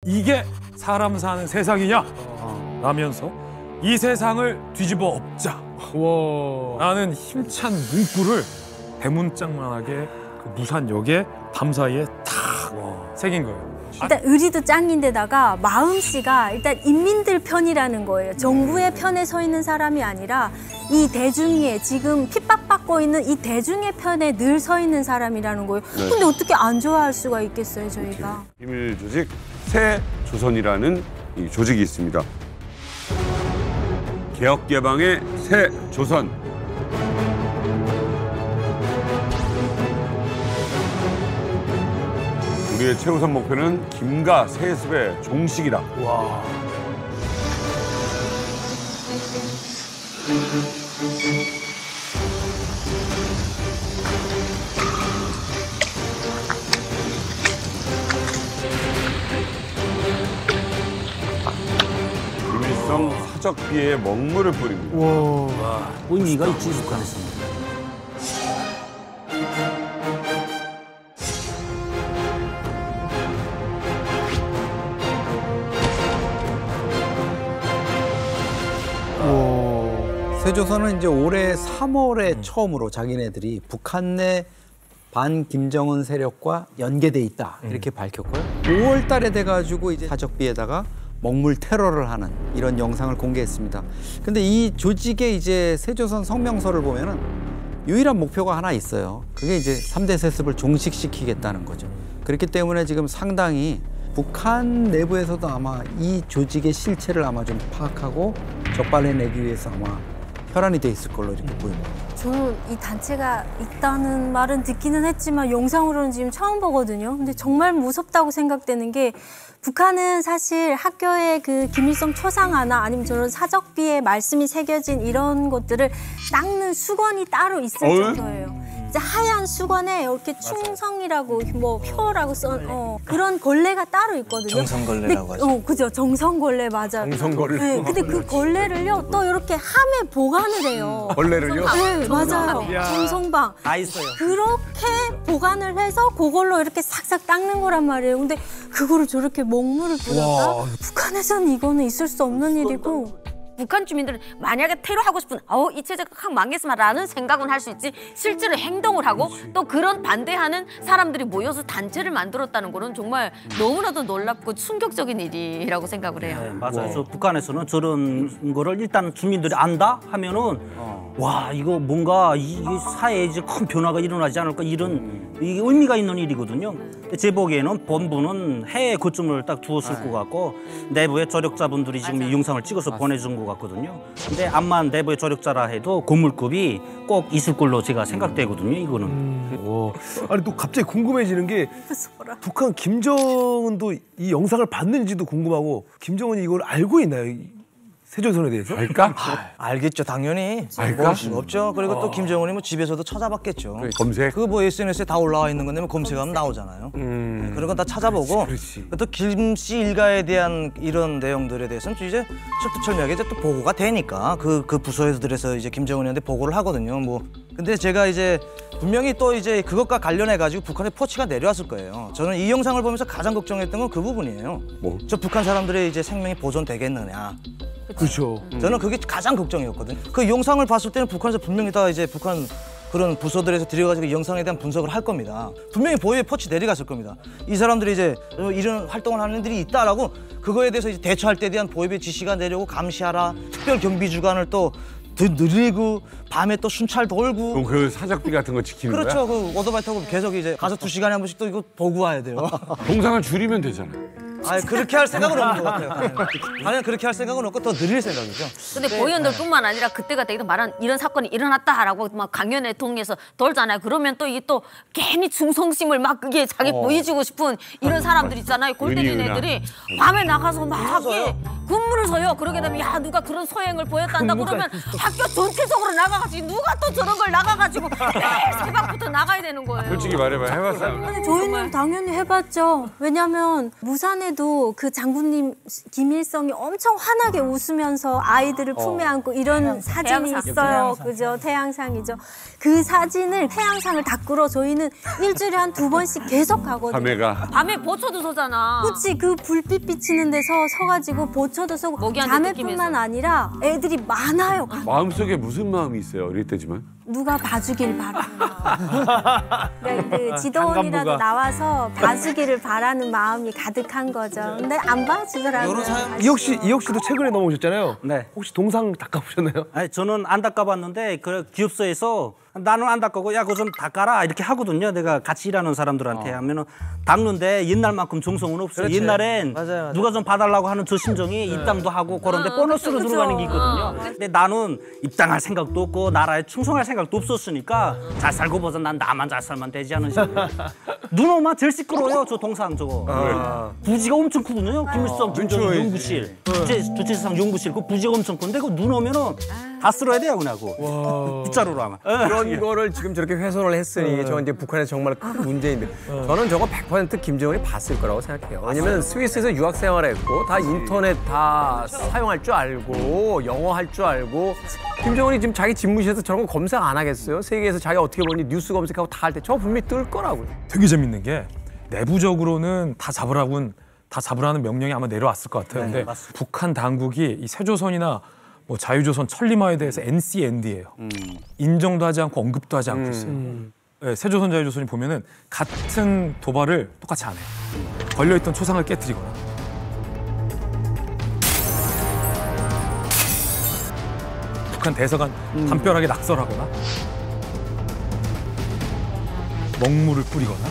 이게 사람 사는 세상이냐? 라면서 이 세상을 뒤집어 엎자. 라는 힘찬 문구를 대문짝만하게 그 부산역에 밤 사이에 탁 새긴 거예요. 일단 의리도 짱인데다가 마음씨가 일단 인민들 편이라는 거예요. 정부의 편에 서 있는 사람이 아니라 이 대중의 지금 핍박받고 있는 이 대중의 편에 늘 서 있는 사람이라는 거예요. 네. 근데 어떻게 안 좋아할 수가 있겠어요, 저희가. 비밀 조직 새조선이라는 이 조직이 있습니다. 개혁개방의 새조선. 우리의 최우선 목표는 김가 세습의 종식이다. 와. 김일성 사적비에 먹물을 뿌립니다. 와, 의미가 있지, 북한에서는. 세조선은 이제 올해 3월에 처음으로 자기네들이 북한 내 반김정은 세력과 연계돼 있다 이렇게 밝혔고요. 5월 달에 돼가지고 이제 사적비에다가 먹물 테러를 하는 이런 영상을 공개했습니다. 근데 이 조직의 이제 세조선 성명서를 보면은 유일한 목표가 하나 있어요. 그게 이제 3대 세습을 종식시키겠다는 거죠. 그렇기 때문에 지금 상당히 북한 내부에서도 아마 이 조직의 실체를 아마 좀 파악하고 적발해내기 위해서 아마 혈안이 돼 있을 걸로 이렇게 보입니다. 저는 이 단체가 있다는 말은 듣기는 했지만 영상으로는 지금 처음 보거든요. 근데 정말 무섭다고 생각되는 게 북한은 사실 학교에 그 김일성 초상화나 아니면 저런 사적비에 말씀이 새겨진 이런 것들을 닦는 수건이 따로 있을 정도예요. 이제 하얀 수건에 이렇게 충성이라고 뭐 표라고 써 그런 걸레가 따로 있거든요. 정성걸레라고 하죠. 그죠. 정성걸레 맞아요. 정성걸레. 네, 근데 그 걸레를요 또 이렇게 함에 보관을 해요. 걸레를요? 네, 맞아요. 정성방. 다 있어요. 그렇게 보관을 해서 그걸로 이렇게 싹싹 닦는 거란 말이에요. 근데 그거를 저렇게 먹물을 뿌렸다? 북한에서는 이거는 있을 수 없는 일이고. 북한 주민들은 만약에 테러하고 싶은 이 체제가 확 망했으면라는 생각은 할 수 있지 실제로 행동을 하고 또 그런 반대하는 사람들이 모여서 단체를 만들었다는 거는 정말 너무나도 놀랍고 충격적인 일이라고 생각을 해요. 네, 맞아요. 저 북한에서는 저런 거를 일단 주민들이 안다 하면은 와 이거 뭔가 이 사회에 이제 큰 변화가 일어나지 않을까 이런 이게 의미가 있는 일이거든요. 제 보기에는 본부는 해외 거점을 딱 두었을 것 같고 내부의 조력자분들이 지금 이 영상을 찍어서 보내준 것 같거든요. 근데 암만 내부의 조력자라 해도 고물급이 꼭 있을 걸로 제가 생각되거든요. 이거는. 아니 또 갑자기 궁금해지는 게 북한 김정은도 이 영상을 봤는지도 궁금하고 김정은이 이걸 알고 있나요? 세조선에 대해서? 알까? 알겠죠, 당연히. 알까? 모를 수가 없죠. 그리고 또 김정은이 뭐 집에서도 찾아봤겠죠. 그래, 검색? 그 뭐 SNS에 다 올라와 있는 건데 뭐 검색하면 나오잖아요. 네, 그런 건 다 찾아보고 또 김 씨 일가에 대한 이런 내용들에 대해서는 또 이제 철두철미하게 이제 또 보고가 되니까 그 부서에서 이제 김정은이한테 보고를 하거든요. 뭐 근데 제가 이제 분명히 또 이제 그것과 관련해 가지고 북한의 포치가 내려왔을 거예요. 저는 이 영상을 보면서 가장 걱정했던 건 그 부분이에요. 뭐? 저 북한 사람들의 이제 생명이 보존되겠느냐. 그렇죠. 저는 그게 가장 걱정이었거든요. 그 영상을 봤을 때는 북한에서 분명히 다 이제 북한 그런 부서들에서 들여가지고 이 영상에 대한 분석을 할 겁니다. 분명히 보위에 포치 내려갔을 겁니다. 이 사람들이 이제 이런 활동을 하는 애들이 있다라고 그거에 대해서 이제 대처할 때에 대한 보위의 지시가 내려오고 감시하라. 특별 경비 주간을 또 늘리고 밤에 또 순찰 돌고. 그럼 그 사적비 같은 거 지키는 거야? 그렇죠. 그 오토바이 타고 계속 이제 가서 2시간에 한 번씩 또 이거 보고 와야 돼요. 동상을 줄이면 되잖아. 아니 그렇게 할 생각은 없는 것 같아요. 당연히 그렇게 할 생각은 없고 더 늘릴 생각이죠. 근데 보위원들뿐만 아니라 그때가 되기도 말한 이런 사건이 일어났다라고 막 강연회 통해서 돌잖아요. 그러면 또 이게 또 괜히 충성심을 막 그게 자기 보여주고 싶은 이런 사람들 있잖아요. 골 때리는 애들이 밤에 나가서 막 이게 군무를 서요. 그러게 되면 야 누가 그런 소행을 보였단다 그러면 학교 전체적으로 나가가지고 누가 또 저런 걸 나가가지고 매일 새벽부터 나가야 되는 거예요. 솔직히 말해봐, 해봤어요. 아니, 저희는 당연히 해봤죠. 왜냐면 무산에도 그 장군님 김일성이 엄청 환하게 웃으면서 아이들을 품에 안고 이런 사진이 태양상. 있어요. 그죠? 태양상이죠. 그 사진을 태양상을 닦으러 저희는 일주일에 한 2번씩 계속 가거든요. 밤에가. 밤에 보초도 서잖아. 그치, 그 불빛 비치는 데서 서가지고 보초도 서고 먹이한테 자매뿐만 뜯기면서. 아니라 애들이 많아요. 마음속에 무슨 마음이 있어요, 어릴 때지만? 누가 봐주길 바라는 그러니까 그 지도원이라도 나와서 봐주기를 바라는 마음이 가득한 거죠. 근데 안 봐주더라고요. 이혁 씨도 최근에 넘어오셨잖아요. 네. 혹시 동상 닦아보셨나요? 아니, 저는 안 닦아봤는데 그 기업소에서 나는 안 닦고 야 그거 좀 닦아라 이렇게 하거든요. 내가 같이 일하는 사람들한테 하면은 닦는데 옛날만큼 정성은 없어요. 그렇지. 옛날엔 맞아요. 누가 좀 봐달라고 하는 저 심정이 입당도 하고 그런데 보너스로 그쵸. 들어가는 게 있거든요. 근데 나는 입당할 생각도 없고 나라에 충성할 생각도 없었으니까 잘 살고 보자 난 나만 잘 살면 되지 않은 식으로. 눈 오면 제일 시끄러워요. 저 동상 저거. 부지가 엄청 크거든요. 김일성 김정일 연구실. 주체사상 연구실. 그 부지가 엄청 큰데 그 눈 오면은 다 쓸어야 돼요 그냥 그거. 빗자루로 하면. 그런 거를 지금 저렇게 훼손을 했으니 저건 이제 북한에서 정말 큰 문제인데 저는 저거 100% 김정은이 봤을 거라고 생각해요. 왜냐면 스위스에서 유학 생활했고 다 인터넷 다 사용할 줄 알고 영어 할 줄 알고 김정은이 지금 자기 집무실에서 저런 거 검색 안 하겠어요? 세계에서 자기가 어떻게 보니 뉴스 검색하고 다 할 때 저거 분명히 뜰 거라고요. 되게 재밌는 게 내부적으로는 다 잡으라는 명령이 아마 내려왔을 것 같아요. 근데 북한 당국이 이 세조선이나 뭐 자유조선 천리마에 대해서 NCND예요. 인정도 하지 않고 언급도 하지 않고 있어요. 네, 세조선 자유조선이 보면은 같은 도발을 똑같이 안 해요. 걸려있던 초상을 깨뜨리거나 북한 대사관 담벼락에 낙설하거나 먹물을 뿌리거나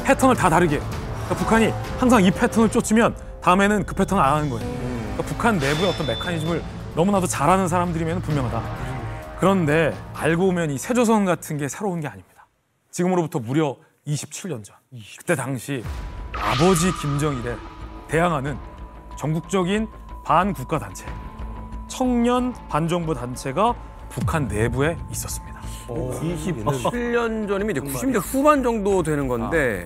패턴을 다 다르게 해요. 그러니까 북한이 항상 이 패턴을 쫓으면 다음에는 그 패턴을 안 하는 거예요. 그러니까 북한 내부의 어떤 메커니즘을 너무나도 잘하는 사람들이면 분명하다. 그런데 알고 보면 이 세조선 같은 게 새로운 게 아닙니다. 지금으로부터 무려 27년 전. 그때 당시 아버지 김정일에 대항하는 전국적인 반국가 단체, 청년 반정부 단체가 북한 내부에 있었습니다. 27년 전이면 이제 90년 후반 정도 되는 건데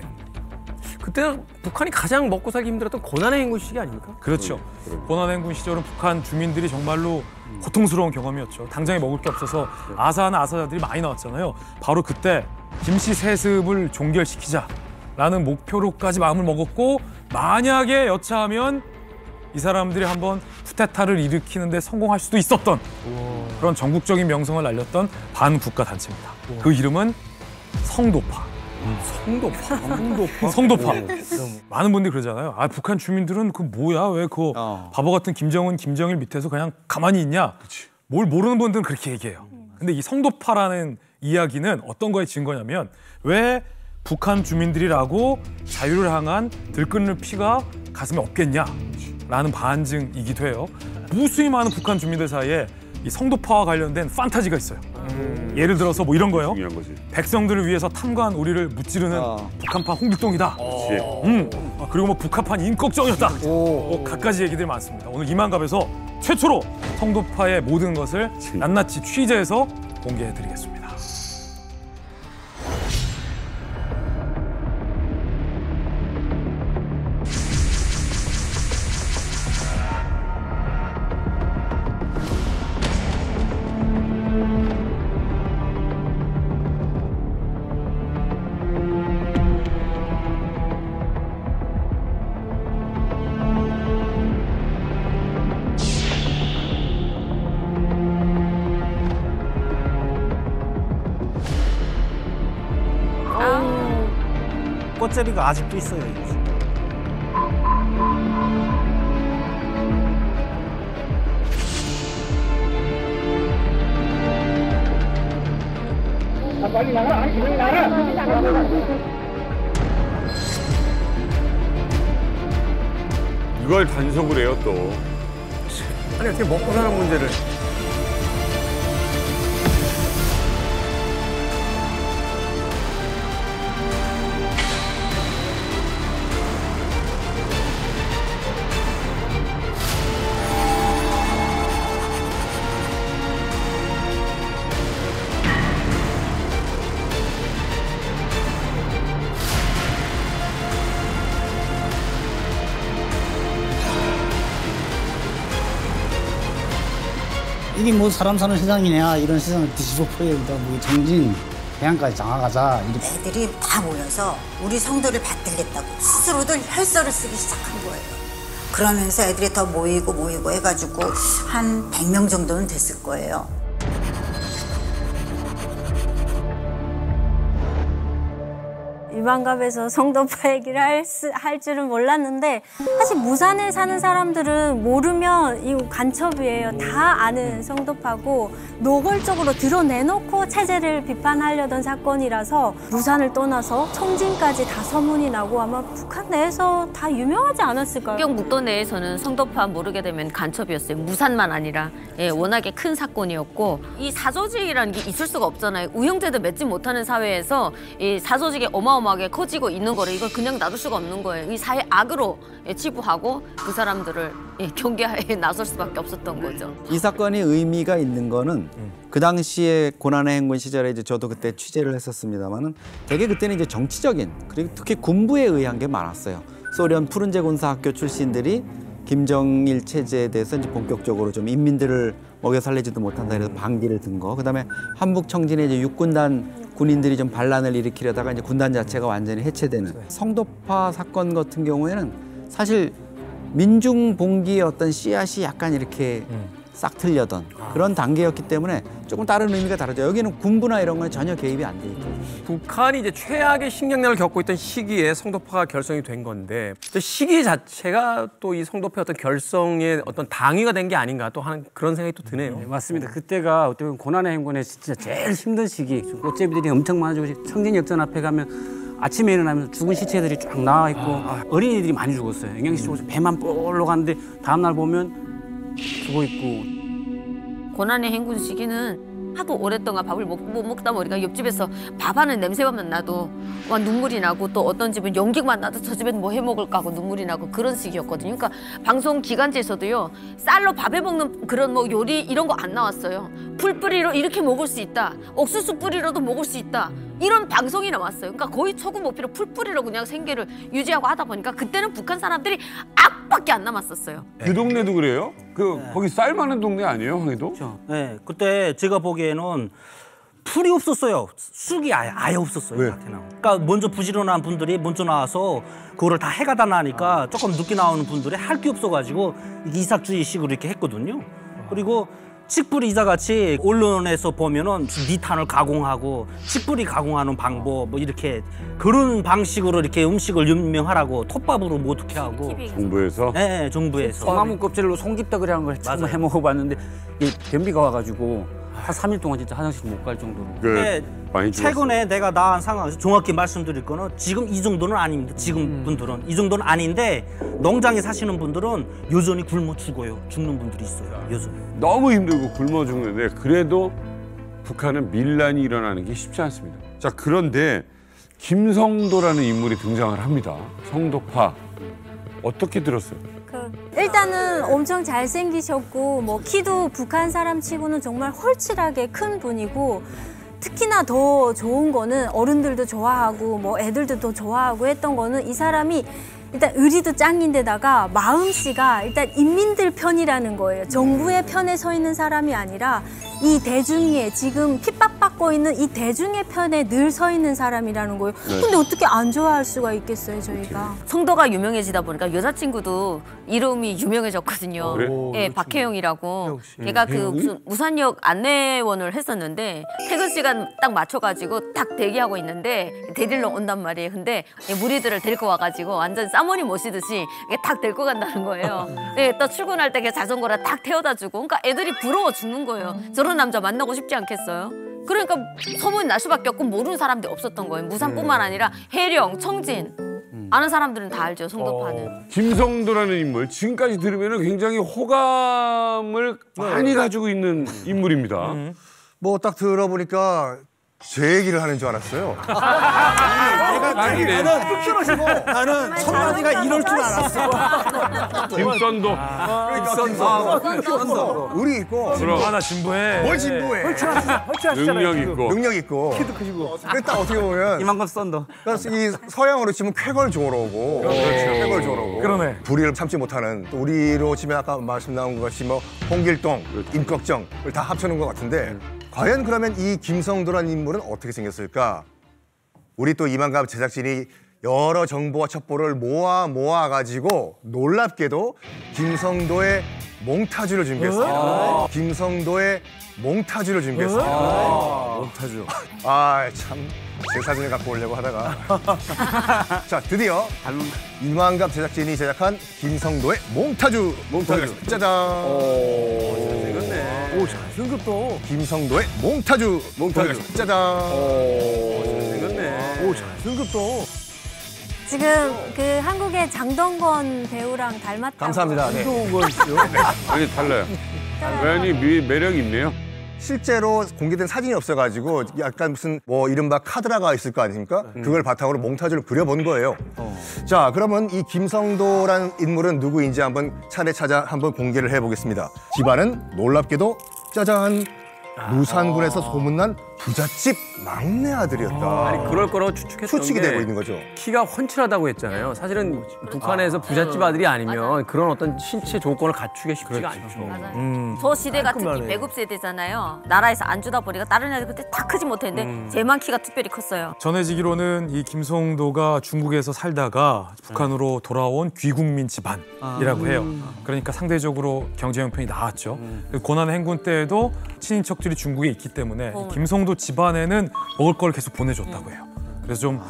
그때 북한이 가장 먹고 살기 힘들었던 고난의 행군 시기 아닙니까? 그렇죠. 고난의 행군 시절은 북한 주민들이 정말로 고통스러운 경험이었죠. 당장에 먹을 게 없어서 아사하는 아사자들이 많이 나왔잖아요. 바로 그때 김씨 세습을 종결시키자라는 목표로까지 마음을 먹었고 만약에 여차하면 이 사람들이 한번 쿠데타를 일으키는 데 성공할 수도 있었던 그런 전국적인 명성을 날렸던 반국가 단체입니다. 그 이름은 성도파. 성도파. 많은 분들이 그러잖아요. 아, 북한 주민들은 그 뭐야? 왜 그 바보 같은 김정은, 김정일 밑에서 그냥 가만히 있냐? 뭘 모르는 분들은 그렇게 얘기해요. 근데 이 성도파라는 이야기는 어떤 거에 증거냐면 왜 북한 주민들이라고 자유를 향한 들끓는 피가 가슴에 없겠냐라는 반증이기도 해요. 무수히 많은 북한 주민들 사이에 이 성도파와 관련된 판타지가 있어요. 예를 들어서 뭐 이런 거요. 중요한 거지. 백성들을 위해서 탐관 우리를 무찌르는 북한판 홍길동이다. 그리고 뭐 북한판 임꺽정이었다. 뭐 갖가지 얘기들이 많습니다. 오늘 이만갑에서 최초로 성도파의 모든 것을 낱낱이 취재해서 공개해드리겠습니다. 꽃제비가 아직도 있어요. 이거. 이걸 단속을 해요 또. 아니 어떻게 먹고 사는 문제를 이게 뭐 사람 사는 세상이냐 이런 세상을 뒤집어 펴야 된다. 뭐 정진 해안까지 장악하자. 애들이 다 모여서 우리 성도를 받들겠다고 스스로들 혈서를 쓰기 시작한 거예요. 그러면서 애들이 더 모이고 해가지고 한 100명 정도는 됐을 거예요. 유방갑에서 성도파 얘기를 할 줄은 몰랐는데 사실 무산에 사는 사람들은 모르면 이거 간첩이에요. 다 아는 성도파고 노골적으로 드러내놓고 체제를 비판하려던 사건이라서 무산을 떠나서 청진까지 다 소문이 나고 아마 북한 내에서 다 유명하지 않았을까요? 국경 내에서는 성도파 모르게 되면 간첩이었어요. 무산만 아니라 워낙에 큰 사건이었고 이 사조직이라는 게 있을 수가 없잖아요. 우형제도 맺지 못하는 사회에서 이 사조직이 어마어마하게 커지고 있는 거를 이걸 그냥 놔둘 수가 없는 거예요. 이 사회 악으로 치부하고 그 사람들을 경계하에 나설 수밖에 없었던 거죠. 이 사건이 의미가 있는 거는 그 당시에 고난의 행군 시절에 이제 저도 그때 취재를 했었습니다만은 되게 그때는 이제 정치적인 그리고 특히 군부에 의한 게 많았어요. 소련 푸른제 군사학교 출신들이 김정일 체제에 대해서 이제 본격적으로 좀 인민들을 먹여 살리지도 못한다 그래서 방귀를 든 거. 그다음에 한북 청진에 이제 육군단 군인들이 좀 반란을 일으키려다가 이제 군단 자체가 완전히 해체되는 성도파 사건 같은 경우에는 사실 민중 봉기의 어떤 씨앗이 약간 이렇게 싹 틀려던 그런 단계였기 때문에 조금 다른 의미가 다르죠. 여기는 군부나 이런 건 전혀 개입이 안 돼 있고. 북한이 이제 최악의 식량난을 겪고 있던 시기에 성도파가 결성이 된 건데 시기 자체가 또 이 성도파의 어떤 결성의 어떤 당위가 된 게 아닌가 또 하는 그런 생각이 또 드네요. 네, 맞습니다. 그때가 어떻게 보면 고난의 행군의 진짜 제일 힘든 시기. 꽃제비들이 엄청 많아지고 청진역전 앞에 가면 아침에 일어나면서 죽은 시체들이 쫙 나와 있고 어린이들이 많이 죽었어요. 영양시 쪽에서 배만 볼로 가는데 다음날 보면 죽어 있고. 고난의 행군 시기는 하도 오랫동안 밥을 못 먹다 보니까 옆집에서 밥하는 냄새만 나도 와 눈물이 나고 또 어떤 집은 연기만 나도 저 집엔 뭐 해먹을까 하고 눈물이 나고 그런 시기였거든요. 그러니까 방송 기간제에서도요 쌀로 밥해 먹는 그런 뭐 요리 이런 거 안 나왔어요. 풀뿌리로 이렇게 먹을 수 있다. 옥수수 뿌리로도 먹을 수 있다. 이런 방송이 나왔어요. 그러니까 거의 초구 목표로 풀뿌리로 그냥 생계를 유지하고 하다 보니까 그때는 북한 사람들이 악밖에 안 남았었어요. 그 동네도 그래요? 거기 쌀 많은 동네 아니에요, 황해도? 그렇죠. 네, 그때 제가 보기에는 풀이 없었어요. 쑥이 아예 없었어요. 왜? 그러니까 먼저 부지런한 분들이 먼저 나와서 그거를 다 해가 다 나니까 조금 늦게 나오는 분들이 할 게 없어가지고 이삭주의식으로 이렇게 했거든요. 그리고 칡뿌리 이자같이 언론에서 보면은 미탄을 가공하고 칡뿌리 가공하는 방법 뭐 이렇게 그런 방식으로 이렇게 음식을 유명하라고 톱밥으로 못 어떻게 하고 정부에서? 네, 정부에서 소나무 껍질로 송깃떡이라는 걸 처음 해 먹어봤는데 이 변비가 와가지고 한 3일 동안 진짜 화장실 못 갈 정도로. 근데 최근에 내가 나은 상황에서 정확히 말씀드릴 거는 지금 이 정도는 아닙니다. 지금 분들은 이 정도는 아닌데 농장에 사시는 분들은 여전히 굶어 죽어요. 죽는 분들이 있어요. 여전히. 너무 힘들고 굶어 죽는데 그래도 북한은 밀란이 일어나는 게 쉽지 않습니다. 자, 그런데 김성도라는 인물이 등장을 합니다. 성도파. 어떻게 들었어요? 일단은 엄청 잘생기셨고 뭐 키도 북한 사람 치고는 정말 홀칠하게 큰 분이고 특히나 더 좋은 거는 어른들도 좋아하고 뭐 애들도 더 좋아하고 했던 거는 이 사람이 일단 의리도 짱인데다가 마음씨가 일단 인민들 편이라는 거예요. 정부의 편에 서 있는 사람이 아니라 이 대중의 지금 핍박받고 있는 이 대중의 편에 늘 서 있는 사람이라는 거예요. 근데 어떻게 안 좋아할 수가 있겠어요, 저희가. 성도가 유명해지다 보니까 여자친구도 이름이 유명해졌거든요. 그래? 예, 박혜영이라고. 걔가 그 무슨 무산역 안내원을 했었는데 퇴근 시간 딱 맞춰가지고 딱 대기하고 있는데 데리러 온단 말이에요. 근데 무리들을 데리고 와가지고 완전 사모님 모시듯이 딱 데리고 간다는 거예요. 예, 또 출근할 때 자전거를 딱 태워다주고. 그러니까 애들이 부러워 죽는 거예요. 저런 남자 만나고 싶지 않겠어요? 그러니까 소문이 날 수밖에 없고 모르는 사람들이 없었던 거예요. 무산뿐만 아니라 해령, 청진. 아는 사람들은 다 알죠, 성도파는. 김성도라는 인물, 지금까지 들으면 굉장히 호감을 많이 가지고 있는 인물입니다. 뭐 딱 들어보니까 제 얘기를 하는 줄 알았어요. 나는 청와대가 이럴 줄 알았어. 김선도. 김선도. 의리 있고. 진부하다, 진부해. 뭘 진부해? 능력 있고. 능력 있고. 키도 크시고. 딱 어떻게 보면 이만큼 썬더. 이 서양으로 치면 쾌걸 조로고. 쾌걸 조로고. 그러네. 불의를 참지 못하는 또 우리로 치면 아까 말씀 나온 것이 뭐 홍길동, 임꺽정을 다 합쳐놓은 것 같은데 과연 그러면 이 김성도라는 인물은 어떻게 생겼을까? 우리 또 이만갑 제작진이 여러 정보와 첩보를 모아가지고 놀랍게도 김성도의 몽타주를 준비했습니다. 김성도의 몽타주를 준비했습니다. 몽타주. 참. 제 사진을 갖고 오려고 하다가. 자, 드디어 이만갑 제작진이 제작한 김성도의 몽타주. 짜잔. 잘생겼네. 오, 잘생겼다. 김성도의 몽타주. 짜잔. 잘생겼네. 오, 잘생겼다. 지금 그 한국의 장동건 배우랑 닮았다고. 감사합니다. 네. 장동건 씨요? 아니 달라요. 외연이 매력이 있네요. 실제로 공개된 사진이 없어가지고 약간 무슨 뭐 이른바 카드라가 있을 거 아닙니까? 그걸 바탕으로 몽타주를 그려본 거예요. 자, 그러면 이 김성도라는 인물은 누구인지 한번 차례차례 한번 공개를 해보겠습니다. 집안은 놀랍게도 짜잔 무산군에서 소문난 부잣집 막내 아들이었다. 아니 그럴 거라고 추측했던 추측이 게 되고 있는 거죠. 키가 훤칠하다고 했잖아요. 사실은 북한에서 부잣집 아들이 아니면 그런 어떤 신체 조건을 갖추기가 쉽지가 않죠. 저 시대가 특히 배급 세대잖아요. 나라에서 안 주다 보니까 다른 애들 그때 다 크지 못했는데 쟤만 키가 특별히 컸어요. 전해지기로는 이 김성도가 중국에서 살다가 북한으로 돌아온 귀국민 집안이라고 해요. 그러니까 상대적으로 경제 형편이 나았죠. 고난 행군 때에도 친인척들이 중국에 있기 때문에 김성도 집안에는 먹을 걸 계속 보내줬다고 해요. 그래서 좀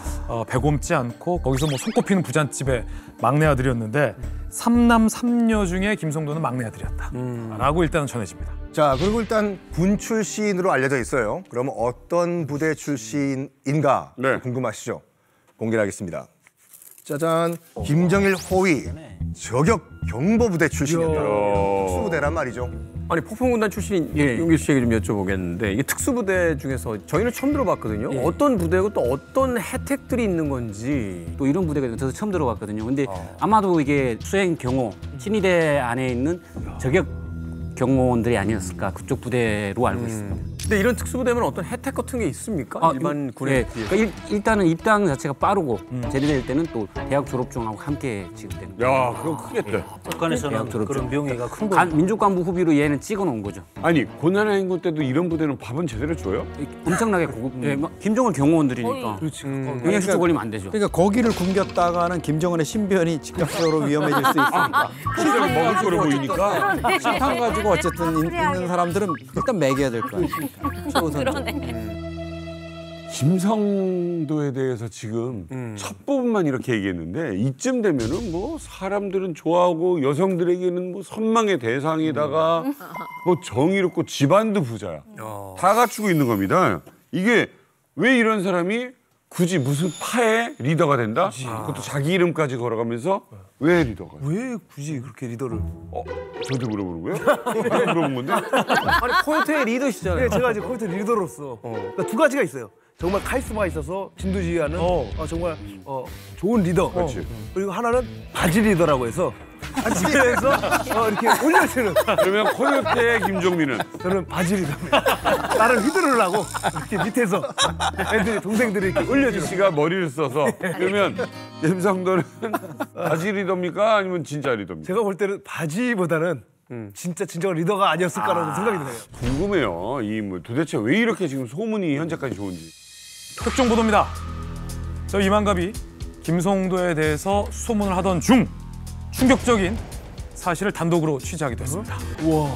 배곰지 않고 거기서 뭐 손꼽히는 부잣집의 막내 아들이었는데 삼남 삼녀 중에 김성도는 막내 아들이었다라고 일단은 전해집니다. 자, 그리고 일단 군 출신으로 알려져 있어요. 그러면 어떤 부대 출신인가 궁금하시죠? 공개를 하겠습니다. 짜잔, 김정일 호위 저격 경보부대 출신이었다. 특수부대란 말이죠. 아니 폭풍군단 출신 용길 씨에게 좀 여쭤보겠는데 이게 특수부대 중에서 저희는 처음 들어봤거든요. 어떤 부대고 또 어떤 혜택들이 있는 건지. 또 이런 부대가 저도 처음 들어봤거든요. 근데 아마도 이게 수행 경호, 친위대 안에 있는 저격 경호원들이 아니었을까, 그쪽 부대로 알고 있습니다. 근데 이런 특수부대면 어떤 혜택 같은 게 있습니까? 일반 군에 비해서? 그러니까 일단은 입당 자체가 빠르고 제대될 때는 또 대학 졸업증하고 함께 지급되는 거예요. 야, 그건 크겠다. 북한에서는 그런 명예가 큰 거예요. 민족간부 후비로 얘는 찍어놓은 거죠. 아니 고난의 행군 때도 이런 부대는 밥은 제대로 줘요? 엄청나게 고급. 김정은 경호원들이니까. 그렇지. 영양실조 걸리면 안 되죠. 그러니까 거기를 굶겼다가는 김정은의 신변이 직접적으로 위험해질 수 있으니까. 실제로 먹을 거로 보이니까. 식탐 가지고 어쨌든 있는 사람들은 일단 먹여야 될 거야. 김성도에 대해서 지금 첫 부분만 이렇게 얘기했는데 이쯤 되면은 뭐 사람들은 좋아하고 여성들에게는 뭐 선망의 대상에다가 뭐 정의롭고 집안도 부자야. 다 갖추고 있는 겁니다. 이게 왜 이런 사람이 굳이 무슨 파의 리더가 된다? 그것도 자기 이름까지 걸어가면서 왜 리더가? 왜 굳이 그렇게 리더를? 저한테 물어보는 거예요? 물어본 건데? 아니 콘트의 리더시잖아요. 네, 제가 이제 콘트 리더로서 그러니까 두 가지가 있어요. 정말 카리스마가 있어서 진두지휘하는 정말 좋은 리더. 그렇지. 그리고 하나는 바지 리더라고 해서 바지에서 이렇게 올려주는. 그러면 코요태 김종민은? 저는 바지 리더입니다. 나를 휘두르려고 이렇게 밑에서 애들이 동생들이 이렇게 올려주는. 씨가 머리를 써서 그러면 김성도는 바지 리더입니까? 아니면 진짜 리더입니까? 제가 볼 때는 바지보다는 진짜 진정한 리더가 아니었을까라는 생각이 드네요. 궁금해요. 이 뭐 도대체 왜 이렇게 지금 소문이 현재까지 좋은지. 특종 보도입니다. 저 이만갑이 김성도에 대해서 소문을 하던 중 충격적인 사실을 단독으로 취재하게 됐습니다. 우와.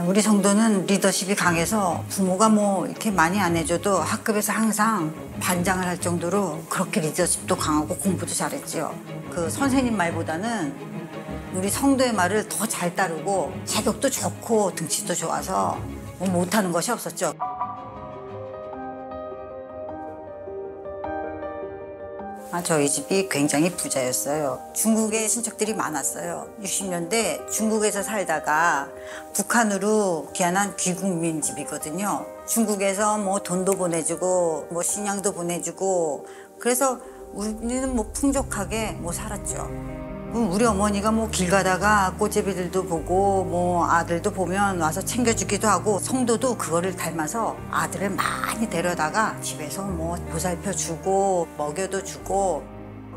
우리 성도는 리더십이 강해서 부모가 뭐 이렇게 많이 안 해줘도 학급에서 항상 반장을 할 정도로 그렇게 리더십도 강하고 공부도 잘했죠. 그 선생님 말보다는 우리 성도의 말을 더 잘 따르고 체격도 좋고 등치도 좋아서 뭐 못하는 것이 없었죠. 저희 집이 굉장히 부자였어요. 중국에 친척들이 많았어요. 60년대 중국에서 살다가 북한으로 귀환한 귀국민 집이거든요. 중국에서 뭐 돈도 보내주고 뭐 식량도 보내주고 그래서 우리는 뭐 풍족하게 뭐 살았죠. 우리 어머니가 뭐 길 가다가 꽃제비들도 보고 뭐 아들도 보면 와서 챙겨주기도 하고 성도도 그거를 닮아서 아들을 많이 데려다가 집에서 뭐 보살펴 주고 먹여도 주고.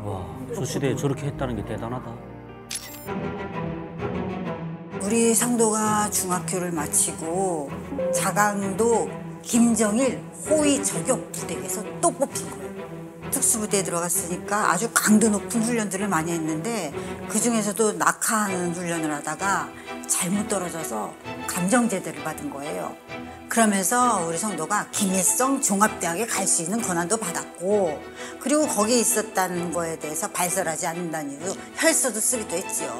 와, 저 시대에 저렇게 했다는 게 대단하다. 우리 성도가 중학교를 마치고 자강도 김정일 호위 저격 부대에서 또 뽑힌 거예요. 특수부대에 들어갔으니까 아주 강도 높은 훈련들을 많이 했는데 그중에서도 낙하하는 훈련을 하다가 잘못 떨어져서 감정제대를 받은 거예요. 그러면서 우리 성도가 김일성 종합대학에 갈 수 있는 권한도 받았고 그리고 거기에 있었다는 거에 대해서 발설하지 않는다는 이유로 혈서도 쓰기도 했지요.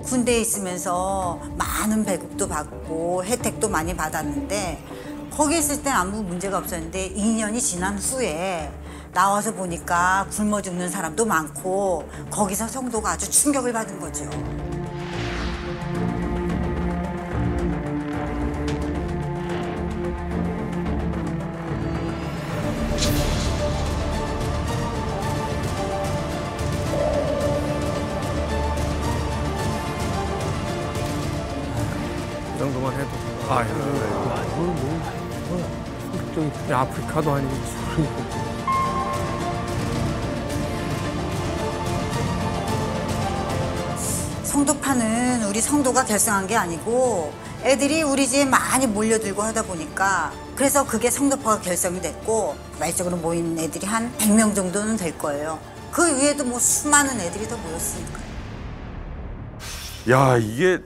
군대에 있으면서 많은 배급도 받고 혜택도 많이 받았는데 거기 있을 땐 아무 문제가 없었는데 2년이 지난 후에 나와서 보니까 굶어 죽는 사람도 많고 거기서 성도가 아주 충격을 받은 거죠. 그 정도만 해도 소극적인 아프리카도 아니고 성도파는 우리 성도가 결성한 게 아니고 애들이 우리 집에 많이 몰려들고 하다 보니까 그래서 그게 성도파가 결성이 됐고 말적으로 모인 애들이 한 100명 정도는 될 거예요. 그 위에도 뭐 수많은 애들이 더 모였으니까. 야, 이게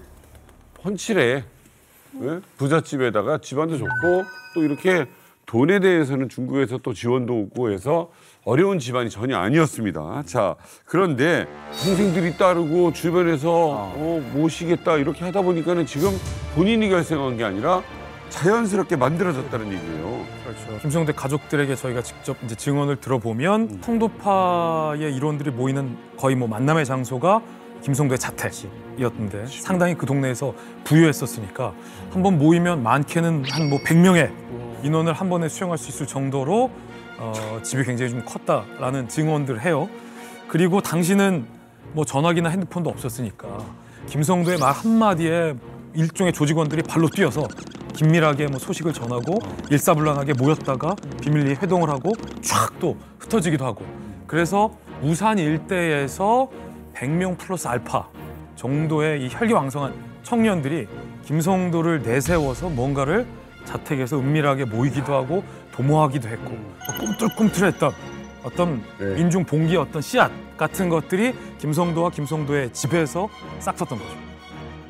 펀치래. 네? 부잣집에다가 집안도 좋고 또 이렇게 돈에 대해서는 중국에서 또 지원도 오고 해서 어려운 집안이 전혀 아니었습니다. 자, 그런데 동생들이 따르고 주변에서 모시겠다 이렇게 하다 보니까는 지금 본인이 결성한 게 아니라 자연스럽게 만들어졌다는 얘기예요. 그렇죠. 김성대 가족들에게 저희가 직접 이제 증언을 들어보면 성도파의 일원들이 모이는 거의 뭐 만남의 장소가 김성도의 자택이었는데 상당히 그 동네에서 부유했었으니까 한 번 모이면 많게는 한 뭐 100명의 인원을 한 번에 수용할 수 있을 정도로 집이 굉장히 좀 컸다라는 증언들을 해요. 그리고 당시는 뭐 전화기나 핸드폰도 없었으니까 김성도의 말 한마디에 일종의 조직원들이 발로 뛰어서 긴밀하게 뭐 소식을 전하고 일사불란하게 모였다가 비밀리에 회동을 하고 촥 또 흩어지기도 하고 그래서 우산 일대에서 100명 플러스 알파 정도의 이 혈기왕성한 청년들이 김성도를 내세워서 뭔가를 자택에서 은밀하게 모이기도 하고 도모하기도 했고 꿈틀꿈틀했던 어떤 민중 봉기의 어떤 씨앗 같은 것들이 김성도와 김성도의 집에서 싹 텄던 거죠.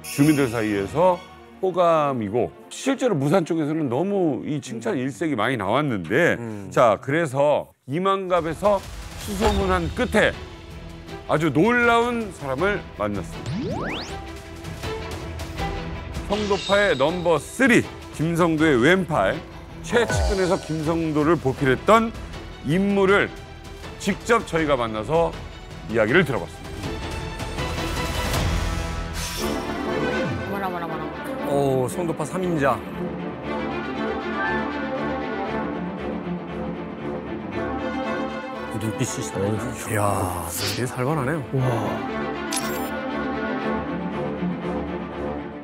주민들 사이에서 호감이고 실제로 무산 쪽에서는 너무 이 칭찬 일색이 많이 나왔는데 자, 그래서 이만갑에서 수소문한 끝에 아주 놀라운 사람을 만났습니다. 성도파의 넘버 3 김성도의 왼팔 최측근에서 김성도를 보필했던 인물을 직접 저희가 만나서 이야기를 들어봤습니다. 오, 성도파 3인자. 눈빛이 살아요. 이야, 되게 살벌하네요. 와.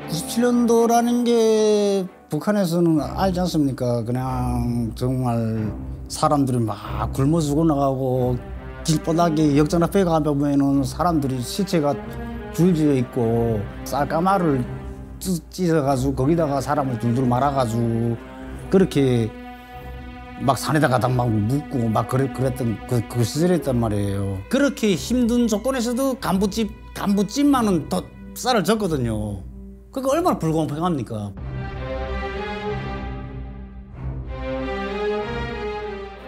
97년도라는 게 북한에서는 알지 않습니까? 그냥 정말 사람들이 막 굶어 죽어나가고 길바닥에 역전 앞에 가보면은 사람들이 시체가 줄지어 있고 쌀가마를 찢어가지고 거기다가 사람을 둘둘 말아가지고 그렇게 막 산에다가 막 묻고 막 그랬던 그 시절이었단 말이에요. 그렇게 힘든 조건에서도 간부집만은 더 쌀을 줬거든요. 그게 얼마나 불공평합니까?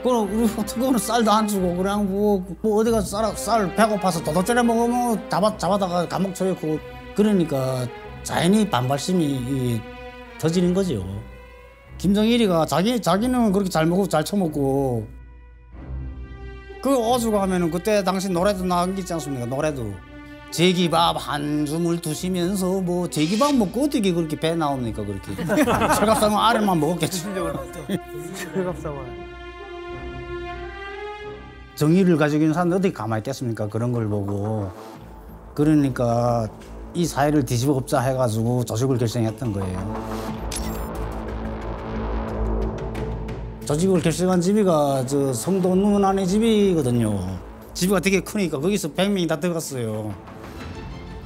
그거는 쌀도 안 주고 그냥 뭐 어디 가서 쌀 배고파서 도둑질해 먹으면 잡아다가 감옥 쳐있고 그러니까 자연히 반발심이 터지는 거죠. 김정일이가 자기는 그렇게 잘 먹고 잘 처먹고 그 어주고 하면은 그때 당시 노래도 나온 게 있지 않습니까? 노래도 제기밥 한 줌을 두시면서 뭐 제기밥 먹고 어떻게 그렇게 배 나옵니까? 그렇게 철갑상은 아래만 먹었겠지. 철갑상은 정의를 가지고 있는 사람들 어떻게 가만히 있겠습니까? 그런 걸 보고. 그러니까 이 사회를 뒤집어 엎자 해가지고 조직을 결성했던 거예요. 조직을 결성한 집이가 저 성도 누나네 집이거든요. 집이가 되게 크니까 거기서 100명이 다 들어갔어요.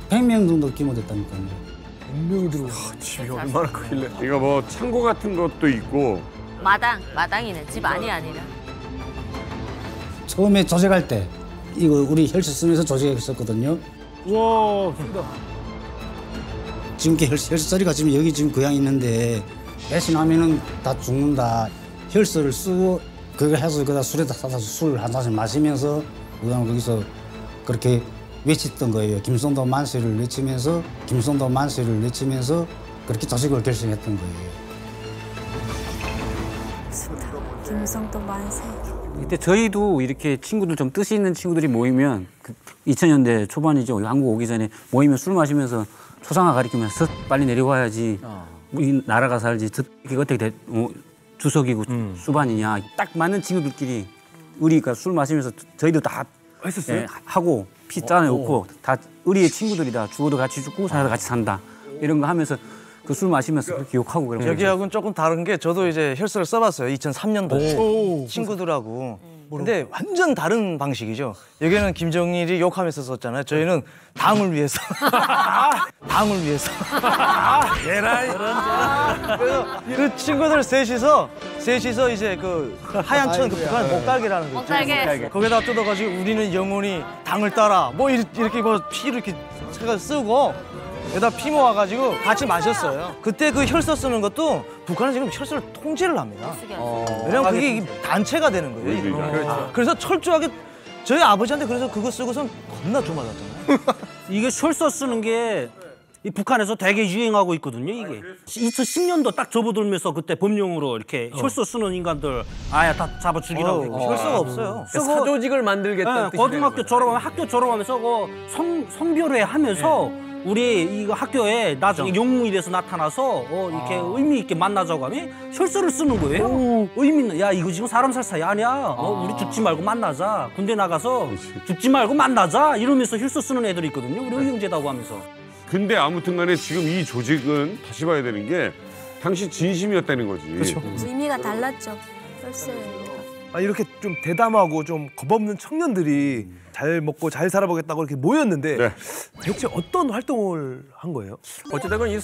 100명 정도 규모 됐다니까요. 100명이 들어가. 집이 얼마나 크길래. 이거 뭐 창고 같은 것도 있고. 마당이네. 집 안이 아니라. 처음에 조직할 때 이거 우리 헬스 쓰면서 조직했었거든요. 우와, 크다. 지금 헬스 소리가 지금 여기 지금 고향 있는데 배신하면은 다 죽는다. 헬스를 쓰고 그거 해서 그다 술에다 싸서 술 한 잔씩 마시면서 그다음 거기서 그렇게 외쳤던 거예요. 김성도 만세를 외치면서 그렇게 조직을 결성했던 거예요. 김성도 만세. 그때 저희도 이렇게 친구들 좀 뜻이 있는 친구들이 모이면 2000년대 초반이죠. 한국 오기 전에 모이면 술 마시면서 초상화 가리키면서 빨리 내려와야지. 이 나라가 살지. 이게 어떻게 주석이고 수반이냐. 딱 맞는 친구들끼리 우리가 술 마시면서 저희도 다 했었어요? 하고 피 짜내놓고 다 우리의 친구들이다. 죽어도 같이 죽고 살아도 같이 산다. 이런 거 하면서 그 술 마시면서 그렇게 욕하고 그런 거죠. 여기하고는 조금 다른 게 저도 이제 헬스를 써봤어요. 2003년도에 친구들하고. 근데 완전 다른 방식이죠. 여기는 김정일이 욕하면서 썼잖아요. 저희는 당을 위해서. 당을 위해서. 그래서 그 친구들 셋이서 이제 그 하얀 천 그 북한 목갈개라는 거 있죠. 목갈개. 거기다 뜯어가지고 우리는 영원히 당을 따라 뭐 이렇게 뭐 피를 이렇게 쓰고 여기다 피 모아가지고 같이 마셨어요. 그때 그 혈서 쓰는 것도 북한은 지금 혈서를 통제를 합니다. 왜냐면 그게 단체가 되는 거예요. 그렇죠. 그래서 철저하게 저희 아버지한테 그래서 그거 쓰고선 겁나 좀 맞았잖아요. 이게 혈서 쓰는 게 이 북한에서 되게 유행하고 있거든요. 이게 2010년도 딱 접어들면서 그때 법령으로 이렇게 혈서 쓰는 인간들 아야 다 잡아 죽이라고 혈서가 없어요. 사조직을 만들겠다는 뜻이 고등학교 졸업하면 학교 졸업하면서 그 성별회 하면서 우리 이거 학교에 나중에 영웅이 돼서 나타나서 이렇게 의미 있게 만나자고 하면 혈서를 쓰는 거예요. 의미 있는 야 이거 지금 사람 살 사이 아니야. 우리 죽지 말고 만나자. 군대 나가서 죽지 말고 만나자 이러면서 혈서 쓰는 애들이 있거든요. 우리 의형제다고 하면서. 근데 아무튼 간에 지금 이 조직은 다시 봐야 되는 게 당시 진심이었다는 거지. 그렇죠. 의미가 달랐죠. 혈서의 의미가. 아, 이렇게 좀 대담하고 좀 겁없는 청년들이 잘 먹고 잘 살아보겠다고 이렇게 모였는데 네. 대체 어떤 활동을 한 거예요? 어쨌든 이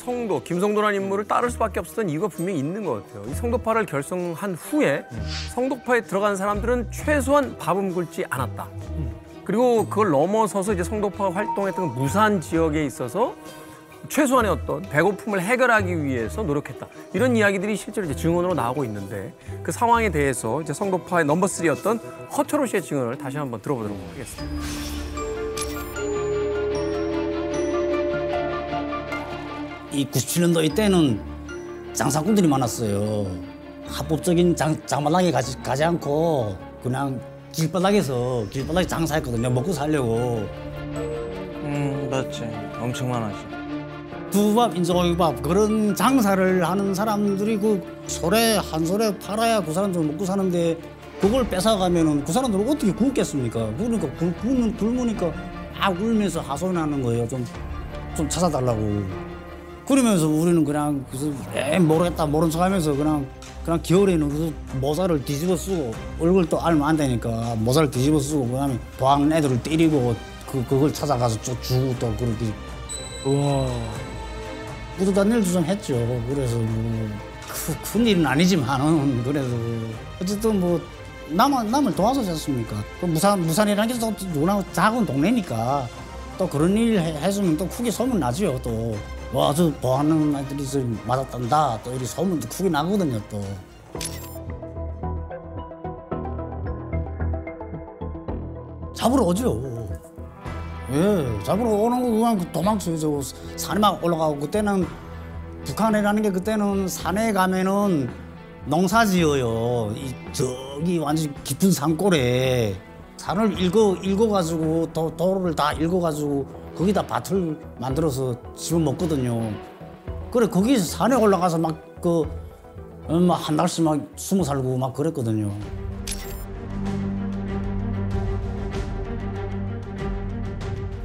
김성도라는 인물을 따를 수밖에 없었던 이유가 분명히 있는 것 같아요. 이 성도파를 결성한 후에 성도파에 들어간 사람들은 최소한 밥은 굶지 않았다. 그리고 그걸 넘어서서 이제 성도파가 활동했던 무산 지역에 있어서 최소한의 어떤 배고픔을 해결하기 위해서 노력했다. 이런 이야기들이 실제로 이제 증언으로 나오고 있는데 그 상황에 대해서 이제 성도파의 넘버 3였던 허철호 씨의 증언을 다시 한번 들어보도록 하겠습니다. 이 97년도 이때는 장사꾼들이 많았어요. 합법적인 장마당에 가지 않고 그냥 길바닥에 장사했거든요. 먹고 살려고. 맞지. 엄청 많았지. 두밥, 인조밥 그런 장사를 하는 사람들이 그 한 소래 팔아야 그 사람들 먹고 사는데 그걸 뺏어가면은 그 사람들은 어떻게 굶겠습니까? 그러니까 굶으니까 막 울면서 하소연하는 거예요. 좀 찾아달라고. 그러면서 우리는 그냥 모르겠다 모른 척하면서 그냥 겨울에는 그 모자를 뒤집어 쓰고 얼굴도 알면 안 되니까 모자를 뒤집어 쓰고 그다음에 도학 애들을 때리고 그걸 찾아가서 주고 또 그렇게. 와. 뿌듯한 일도 좀 했죠. 그래서 뭐 큰 일은 아니지만은 그래도 어쨌든 뭐 남을 도와주지 않습니까? 그 무산이라는 게 또 누구나 작은 동네니까 또 그런 일 해주면 또 크게 소문 나죠. 또 와 저 보하는 애들이 맞았단다. 또 이렇게 소문도 크게 나거든요. 또. 잡으러 오죠. 예, 잡으러 오는 거 그냥 도망쳐요. 저 산에 막 올라가고 그때는 북한이라는 게 그때는 산에 가면은 농사 지어요. 저기 완전 깊은 산골에 산을 읽어가지고 도로를 다 읽어가지고 거기다 밭을 만들어서 집을 먹거든요. 그래 거기서 산에 올라가서 막 한 달씩 막 숨어 살고 막 그랬거든요.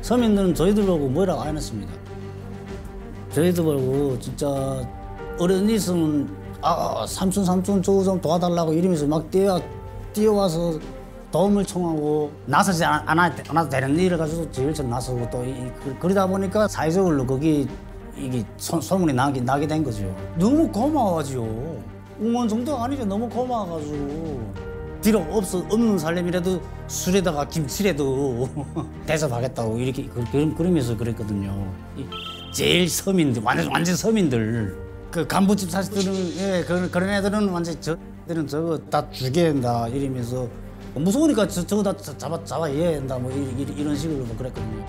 서민들은 저희들하고 뭐라고 안 했습니다. 저희들하고 진짜 어른이 있으면 삼촌 저거 좀 도와달라고 이러면서 막 뛰어와서 도움을 청하고 나서지 않아도 되는 일을 가지고 제일 좀 나서고 또 그러다 보니까 사회적으로 거기 이게 소문이 나게 된 거죠. 너무 고마워가지고 응원 정도 아니죠. 너무 고마워가지고 뒤로 없는 살림이라도 술에다가 김치라도 대접하겠다고 이렇게 그러면서 그랬거든요. 제일 서민들 완전 서민들 그 간부집 사실들은 그런 애들은 완전 저들은 저거 다 죽여야 한다 이러면서 무서우니까 저거 다 잡아야 한다 뭐 이런 식으로 그랬거든요.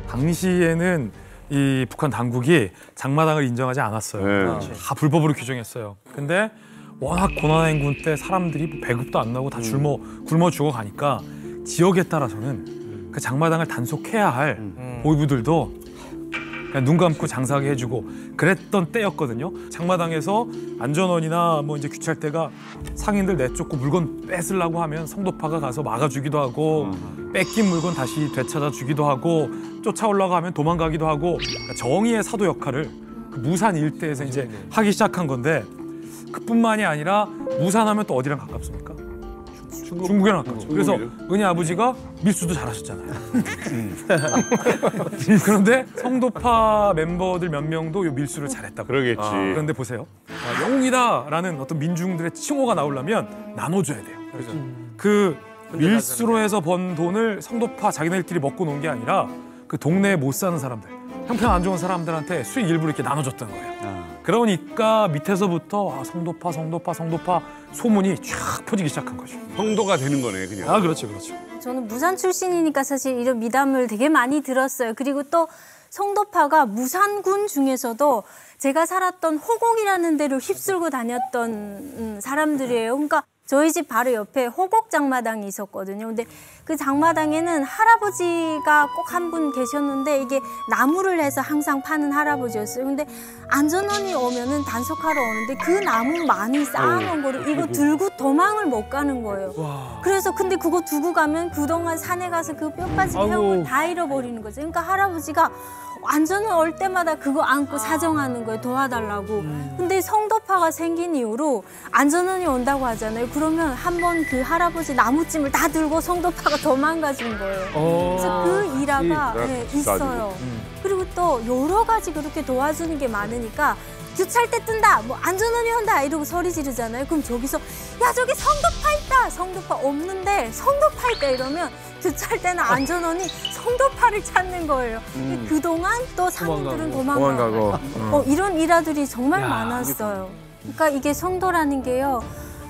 당시에는 이 북한 당국이 장마당을 인정하지 않았어요. 네. 다 불법으로 규정했어요. 근데 워낙 고난행군 때 사람들이 배급도 안 나고 다 굶어 죽어가니까 지역에 따라서는 그 장마당을 단속해야 할 보위부들도 그냥 눈 감고 장사하게 해주고 그랬던 때였거든요. 장마당에서 안전원이나 뭐 이제 귀찰 때가 상인들 내쫓고 물건 뺏으려고 하면 성도파가 가서 막아주기도 하고 뺏긴 물건 다시 되찾아 주기도 하고 쫓아올라고 하면 도망가기도 하고 그러니까 정의의 사도 역할을 그 무산 일대에서 이제 하기 시작한 건데 그뿐만이 아니라 무산하면 또 어디랑 가깝습니까? 중국이랑 가깝죠. 그래서 은희 아버지가 밀수도 잘하셨잖아요. 그런데 성도파 멤버들 몇 명도 이 밀수를 잘했다고. 그러겠지. 그런데 보세요. 영웅이다라는 어떤 민중들의 칭호가 나오려면 나눠줘야 돼요. 그 밀수로 해서 번 돈을 성도파 자기네들끼리 먹고 논 게 아니라 그 동네에 못 사는 사람들, 형편 안 좋은 사람들한테 수익 일부를 이렇게 나눠줬던 거예요. 그러니까 밑에서부터 성도파 소문이 쫙 퍼지기 시작한 거죠. 성도가 되는 거네, 그냥. 아, 그렇죠. 저는 무산 출신이니까 사실 이런 미담을 되게 많이 들었어요. 그리고 또 성도파가 무산군 중에서도 제가 살았던 호곡이라는 데를 휩쓸고 다녔던 사람들이에요. 그러니까 저희 집 바로 옆에 호곡 장마당이 있었거든요. 근데 그 장마당에는 할아버지가 꼭 한 분 계셨는데 이게 나무를 해서 항상 파는 할아버지였어요. 근데 안전원이 오면은 단속하러 오는데 그 나무 많이 쌓아놓은 거를 이거 들고 도망을 못 가는 거예요. 그래서 근데 그거 두고 가면 그동안 산에 가서 그 뼈까지 해온 걸 다 잃어버리는 거죠. 그러니까 할아버지가 안전원 올 때마다 그거 안고 사정하는 거예요. 도와달라고. 근데 성도파가 생긴 이후로 안전원이 온다고 하잖아요. 그러면 한번 그 할아버지 나무찜을 다 들고 성도파가 도망가준 거예요. 그래서 그 일화가 있어요. 그리고 또 여러 가지 그렇게 도와주는 게 많으니까 규찰대 뜬다, 뭐 안전원이 온다 이러고 소리 지르잖아요. 그럼 저기서 야 저기 성도파 있다, 성도파 없는데 성도파 있다 이러면 규찰대나 안전원이 성도파를 찾는 거예요. 그동안 또 상인들은 도망가고 이런 일화들이 정말 많았어요. 그러니까 이게 성도라는 게요.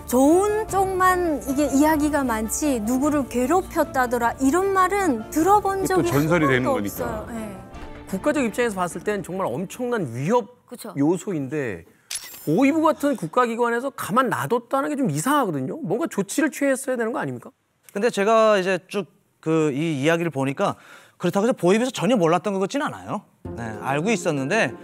좋은 쪽만 이게 이야기가 많지 누구를 괴롭혔다더라 이런 말은 들어본 적이 전설이 한 되는 번도 거니까. 없어요. 네. 국가적 입장에서 봤을 땐 정말 엄청난 위협 요소인데 보위부 같은 국가기관에서 가만 놔뒀다는 게 좀 이상하거든요. 뭔가 조치를 취했어야 되는 거 아닙니까? 근데 제가 이제 쭉 그 이 이야기를 보니까 그렇다고 해서 보위부에서 전혀 몰랐던 것 같지는 않아요. 네, 알고 있었는데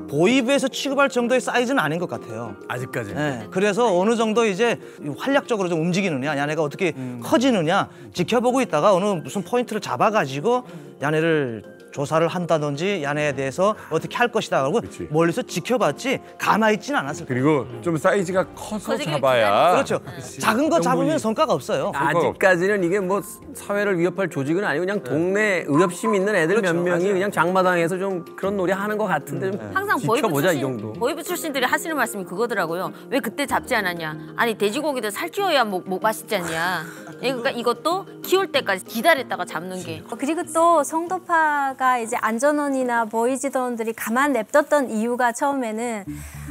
보위부에서 취급할 정도의 사이즈는 아닌 것 같아요. 아직까지. 네, 그래서 어느 정도 이제 활약적으로 좀 움직이느냐, 야네가 어떻게 커지느냐 지켜보고 있다가 어느 무슨 포인트를 잡아가지고 야네를 조사를 한다든지 야네에 대해서 어떻게 할 것이다 하고 멀리서 지켜봤지 가만히 있지는 않았을 거예요. 그리고 좀 사이즈가 커서 잡아야. 그렇죠. 작은 거 잡으면 성과가 없어요. 아직까지는 이게 뭐 사회를 위협할 조직은 아니고 그냥 동네 의협심 있는 애들 몇 명이 그냥 장마당에서 좀 그런 놀이 하는 것 같은데 좀 항상 지켜보자 이 정도. 보위부 출신들이 하시는 말씀이 그거더라고요. 왜 그때 잡지 않았냐? 아니 돼지고기도 살 키워야 뭐 맛있지 않냐? 그러니까 이것도 키울 때까지 기다렸다가 잡는 게. 그리고 또 성도파가 이제 안전원이나 보위지도원들이 가만 냅뒀던 이유가 처음에는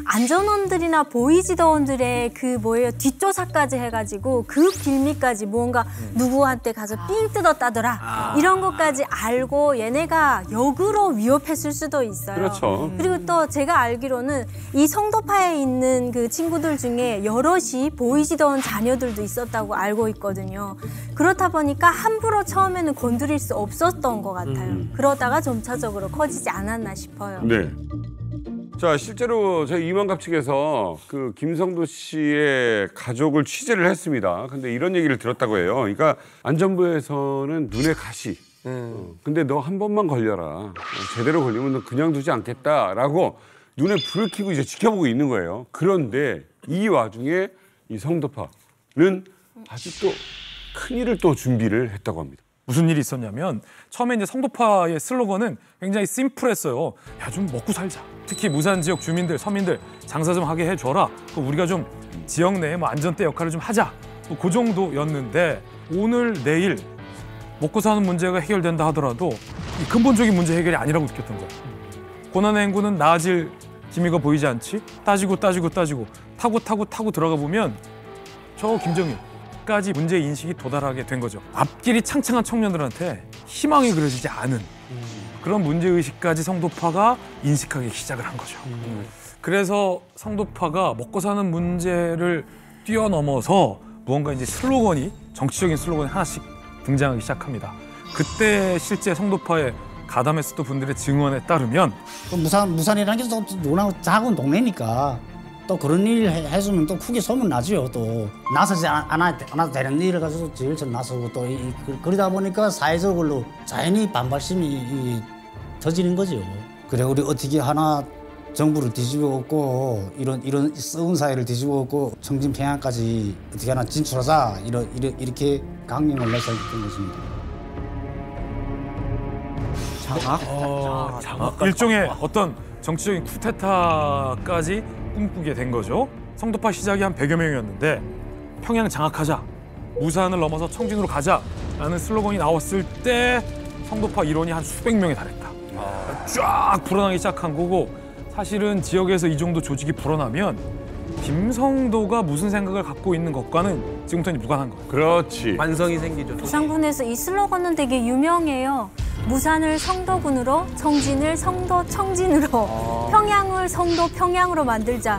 안전원들이나 보위지도원들의 그 뒷조사까지 해가지고 그 빌미까지 무언가 누구한테 가서 삥 뜯었다더라 이런 것까지 알고 얘네가 역으로 위협했을 수도 있어요. 그렇죠. 그리고 또 제가 알기로는 이 성도파에 있는 그 친구들 중에 여럿이 보위지도원 자녀들도 있었다고 알고 있거든요. 그렇다 보니까 함부로 처음에는 건드릴 수 없었던 것 같아요. 그러다가 점차적으로 커지지 않았나 싶어요. 네. 자, 실제로 저희 이만갑 측에서 그 김성도 씨의 가족을 취재를 했습니다. 근데 이런 얘기를 들었다고 해요. 그러니까 안전부에서는 눈에 가시. 근데 너 한 번만 걸려라. 제대로 걸리면 너 그냥 두지 않겠다라고 눈에 불을 켜고 이제 지켜보고 있는 거예요. 그런데 이 와중에 이 성도파는 아주 또 큰일을 또 준비를 했다고 합니다. 무슨 일이 있었냐면 처음에 이제 성도파의 슬로건은 굉장히 심플했어요. 야, 좀 먹고 살자. 특히 무산 지역 주민들, 서민들 장사 좀 하게 해줘라. 우리가 좀 지역 내에 뭐 안전대 역할을 좀 하자. 그 정도였는데 오늘 내일 먹고 사는 문제가 해결된다 하더라도 이 근본적인 문제 해결이 아니라고 느꼈던 거예요. 고난의 행군은 나아질 기미가 보이지 않지? 따지고 타고 들어가 보면 저 김정일까지 문제 인식이 도달하게 된 거죠. 앞길이 창창한 청년들한테 희망이 그려지지 않은 그런 문제의식까지 성도파가 인식하기 시작을 한 거죠. 그래서 성도파가 먹고 사는 문제를 뛰어넘어서 무언가 이제 슬로건이, 정치적인 슬로건이 하나씩 등장하기 시작합니다. 그때 실제 성도파의 가담했었던 분들의 증언에 따르면 무산이라는 게 또 워낙 작은 동네니까 또 그런 일 해주면 또 크게 소문나죠. 또 나서지 않아도 되는 일을 가지고 제일 전 나서고 또 그러다 보니까 사회적으로 자연히 반발심이 터지는 거죠. 그래 우리 어떻게 하나 정부를 뒤집어 엎고 이런 썩은 사회를 뒤집어 엎고 청진 평양까지 어떻게 하나 진출하자 이렇게 강령을 내서 했던 것입니다. 일종의 어떤 정치적인 쿠데타까지 꿈꾸게 된 거죠. 성도파 시작이 한 100여 명이었는데 평양 장악하자, 무산을 넘어서 청진으로 가자라는 슬로건이 나왔을 때 성도파 일원이 한 수백 명에 달했다. 쫙 불어나기 시작한 거고 사실은 지역에서 이 정도 조직이 불어나면 김성도가 무슨 생각을 갖고 있는 것과는 지금부터는 무관한 거예요. 그렇지. 완성이 생기죠. 부산군에서 이 슬로건은 되게 유명해요. 무산을 성도군으로, 청진을 성도 청진으로, 평양을 성도 평양으로 만들자.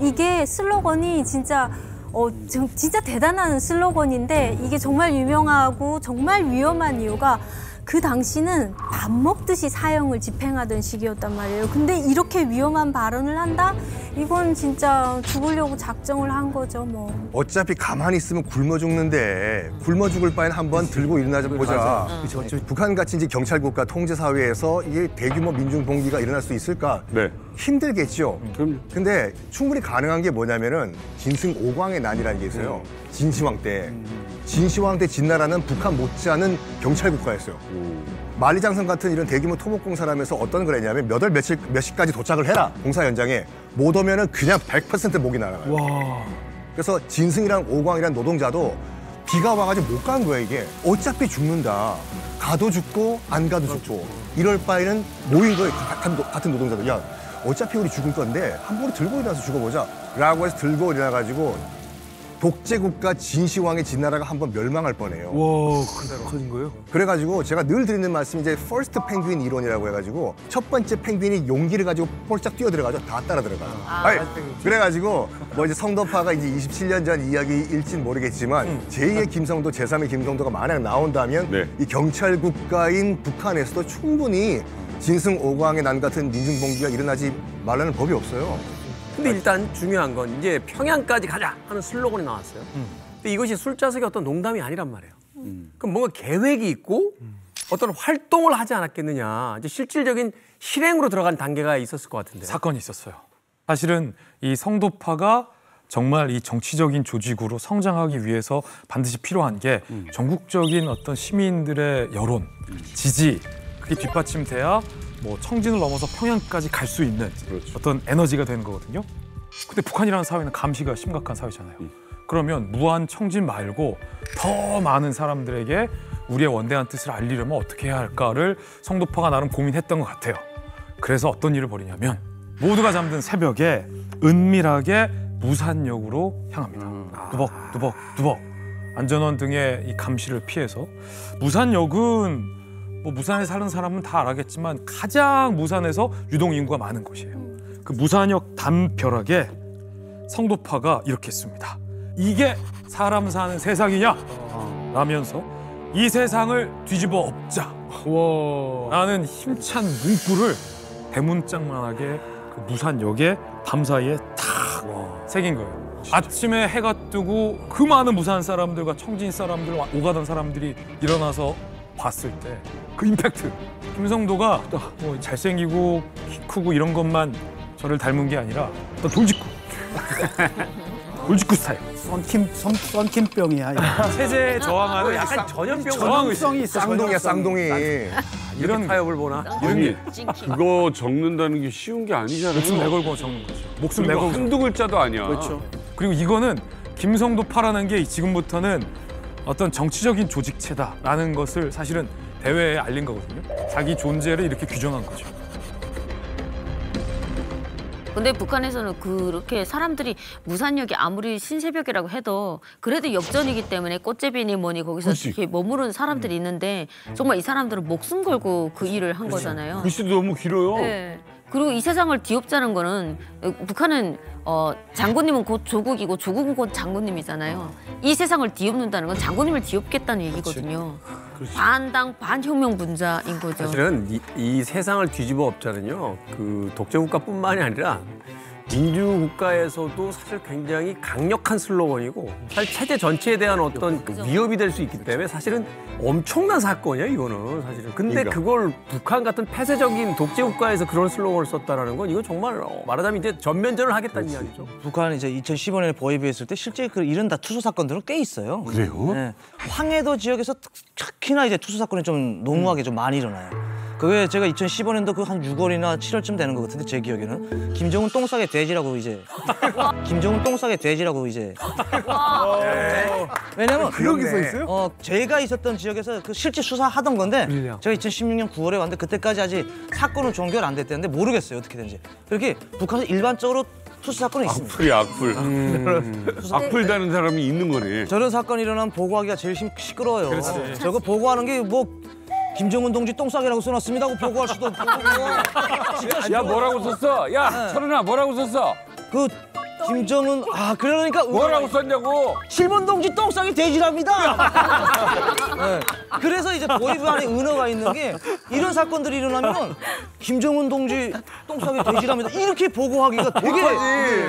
이게 슬로건이 진짜 진짜 대단한 슬로건인데 이게 정말 유명하고 정말 위험한 이유가 그 당시는 밥 먹듯이 사형을 집행하던 시기였단 말이에요. 근데 이렇게 위험한 발언을 한다? 이건 진짜 죽으려고 작정을 한 거죠, 뭐. 어차피 가만히 있으면 굶어 죽는데 굶어 죽을 바엔 한번 들고 일어나자 보자. 북한같이 이제 경찰국가 통제 사회에서 이게 대규모 민중 봉기가 일어날 수 있을까? 네. 힘들겠죠. 근데 충분히 가능한 게 뭐냐면은 진승 오광의 난이라는 게 있어요. 진시황 때. 진시황 때 진나라는 북한 못지않은 경찰국가였어요. 만리장성 같은 이런 대규모 토목공사를 하면서 어떤 걸 했냐면 몇 월 몇 시까지 도착을 해라. 공사 현장에. 못 오면은 그냥 100% 목이 날아가요. 그래서 진승이랑 오광이란 노동자도 비가 와가지고 못 간 거야 이게. 어차피 죽는다. 가도 죽고 안 가도 죽고. 이럴 바에는 모인 거예요. 같은 노동자도. 야 어차피 우리 죽을 건데 한 번에 들고 일어나서 죽어보자. 라고 해서 들고 일어나가지고 독재국가 진시황의 진나라가 한번 멸망할 뻔해요. 와, 그런 거예요? 그래가지고 제가 늘 드리는 말씀이 이제 퍼스트 펭귄 이론이라고 해가지고 첫 번째 펭귄이 용기를 가지고 폴짝 뛰어들어가죠. 다 따라 들어가요. 그래가지고 뭐 이제 성도파가 이제 27년 전 이야기일진 모르겠지만 제2의 김성도, 제3의 김성도가 만약 나온다면 네. 이 경찰국가인 북한에서도 충분히 진승 오광의 난 같은 민중봉기가 일어나지 말라는 법이 없어요. 근데 일단 중요한 건 이제 평양까지 가자 하는 슬로건이 나왔어요. 근데 이것이 술자석의 어떤 농담이 아니란 말이에요. 그럼 뭔가 계획이 있고 어떤 활동을 하지 않았겠느냐. 이제 실질적인 실행으로 들어간 단계가 있었을 것 같은데요. 사건이 있었어요. 사실은 이 성도파가 정말 이 정치적인 조직으로 성장하기 위해서 반드시 필요한 게 전국적인 어떤 시민들의 여론, 지지, 그게 뒷받침돼야 뭐 청진을 넘어서 평양까지 갈 수 있는 어떤 에너지가 되는 거거든요. 근데 북한이라는 사회는 감시가 심각한 사회잖아요. 그러면 무한 청진 말고 더 많은 사람들에게 우리의 원대한 뜻을 알리려면 어떻게 해야 할까를 성도파가 나름 고민했던 것 같아요. 그래서 어떤 일을 벌이냐면 모두가 잠든 새벽에 은밀하게 무산역으로 향합니다. 두벅 안전원 등의 이 감시를 피해서. 무산역은 뭐 무산에 사는 사람은 다 알겠지만 가장 무산에서 유동 인구가 많은 곳이에요. 그 무산역 담벼락에 성도파가 이렇게 씁니다. 이게 사람 사는 세상이냐? 라면서 이 세상을 뒤집어 엎자. 라는 힘찬 문구를 대문짝만하게 그 무산역에 밤사이에 탁 새긴 거예요. 아침에 해가 뜨고 그 많은 무산 사람들과 청진 사람들, 오가던 사람들이 일어나서 봤을 때 그 임팩트. 김성도가 뭐 잘생기고 키 크고 이런 것만 저를 닮은 게 아니라 어떤 돌직구. 돌직구 스타일. 썬킴병이야. 체제에 저항하는 약간 전염병 전염성이 있어. 쌍둥이야 쌍둥이. 이런 타협을 보나? 아니 그거 적는다는 게 쉬운 게 아니잖아요. 목숨 내걸고 적는 거죠. 목숨 그리고 내걸고. 한두 글자도 아니야. 그렇죠. 그리고 이거는 김성도파라는 게 지금부터는 어떤 정치적인 조직체다라는 것을 사실은 대외에 알린 거거든요. 자기 존재를 이렇게 규정한 거죠. 근데 북한에서는 그렇게 사람들이 무산역이 아무리 신새벽이라고 해도 그래도 역전이기 때문에 꽃제비니 뭐니 거기서 이렇게 머무른 사람들이 있는데 정말 이 사람들은 목숨 걸고 그 일을 한 거잖아요. 글씨도 너무 길어요. 네. 그리고 이 세상을 뒤엎자는 거는 북한은 장군님은 곧 조국이고 조국은 곧 장군님이잖아요. 이 세상을 뒤엎는다는 건 장군님을 뒤엎겠다는 얘기거든요. 반당 반혁명 분자인 거죠. 사실은 이 세상을 뒤집어 엎자는요. 그 독재국가뿐만이 아니라 민주국가에서도 사실 굉장히 강력한 슬로건이고 사실 체제 전체에 대한 어떤 위협이 될 수 있기 때문에 사실은 엄청난 사건이에요, 이거는 사실은. 근데 그걸 북한 같은 폐쇄적인 독재국가에서 그런 슬로건을 썼다라는 건 이거 정말 말하자면 이제 전면전을 하겠다는 이야기죠. 북한이 이제 2015년에 보위부했을 때 실제 그 이런 다 투수 사건들은 꽤 있어요. 그래요? 네. 황해도 지역에서 특히나 이제 투수 사건이 좀 농후하게 좀 많이 일어나요. 그게 제가 2015년도 그 한 6월이나 7월쯤 되는 것 같은데 제 기억에는 김정은 똥 싸게 돼지라고 이제 김정은 똥 싸게 돼지라고 이제 왜냐면 그런 게 써 있어요? 제가 있었던 지역에서 그 실제 수사하던 건데 제가 2016년 9월에 왔는데 그때까지 아직 사건은 종결 안 됐다는데 모르겠어요 어떻게 된지. 그렇게 북한에서 일반적으로 투수 사건이 있습니다. 악플이 악플. 악플 다는 사람이 있는 거네. 저런 사건이 일어나면 보고하기가 제일 시끄러워요. 그렇지. 저거 보고하는 게 뭐 김정은 동지 똥싸개라고 써놨습니다 하고 보고할 수도 없고. 야 뭐라고 썼어? 야 철은아 뭐라고 썼어? 그 김정은 그러니까 뭐라고 썼냐고? 7번 동지 똥싸개 돼지랍니다. 네. 그래서 이제 보위부 안에 은어가 있는 게 이런 사건들이 일어나면 김정은 동지 똥싸개 돼지랍니다 이렇게 보고하기가 되게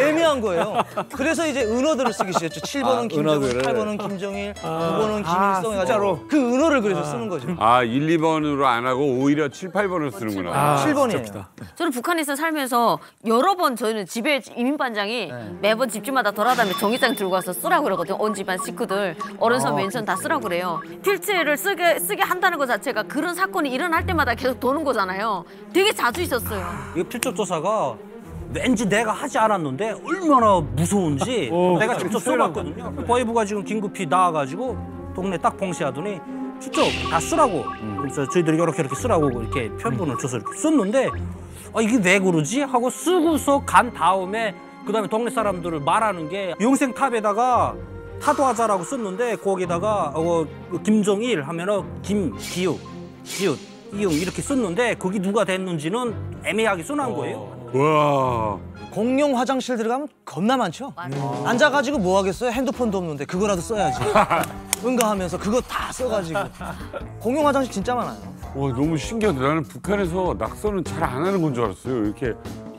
애매한 거예요. 그래서 이제 은어들을 쓰기 시작했죠. 7번은 김정은, 8번은 김정일, 9번은 김일성 해가지고 그 은어를 그래서 쓰는 거죠. 1, 2번으로 안 하고 오히려 7, 8번을 쓰는구나. 7번이에요. 저는 북한에서 살면서 여러 번 저희는 집에 이민반장이 매번 집집마다 돌아다니면서 종이장 들고 와서 쓰라고 그러거든요. 온 집안 식구들 어른선 왼손 다 쓰라고 그래요. 필체를 쓰게 한다는 것 자체가 그런 사건이 일어날 때마다 계속 도는 거잖아요. 되게 자주 있었어요. 이 필적 조사가 왠지 내가 하지 않았는데 얼마나 무서운지 내가 직접 써봤거든요. 보위부가 지금 긴급히 나와가지고 동네 딱 봉시하더니 직접 다 쓰라고. 그래서 저희들이 이렇게 쓰라고 이렇게 편분을 줘서 이렇게 썼는데 이게 왜 그러지? 하고 쓰고서 간 다음에 그다음에 동네 사람들을 말하는 게 영생탑에다가 타도하자라고 썼는데 거기다가 김정일 하면은 김기욱, 기웃, 이응 이렇게 썼는데 거기 누가 됐는지는 애매하게 써놓은 거예요. 와. 공용 화장실 들어가면 겁나 많죠. 앉아가지고 뭐 하겠어요? 핸드폰도 없는데 그거라도 써야지. 응가하면서 그거 다 써가지고 공용 화장실 진짜 많아요. 와 너무 신기하다. 나는 북한에서 낙서는 잘 안 하는 건 줄 알았어요. 이렇게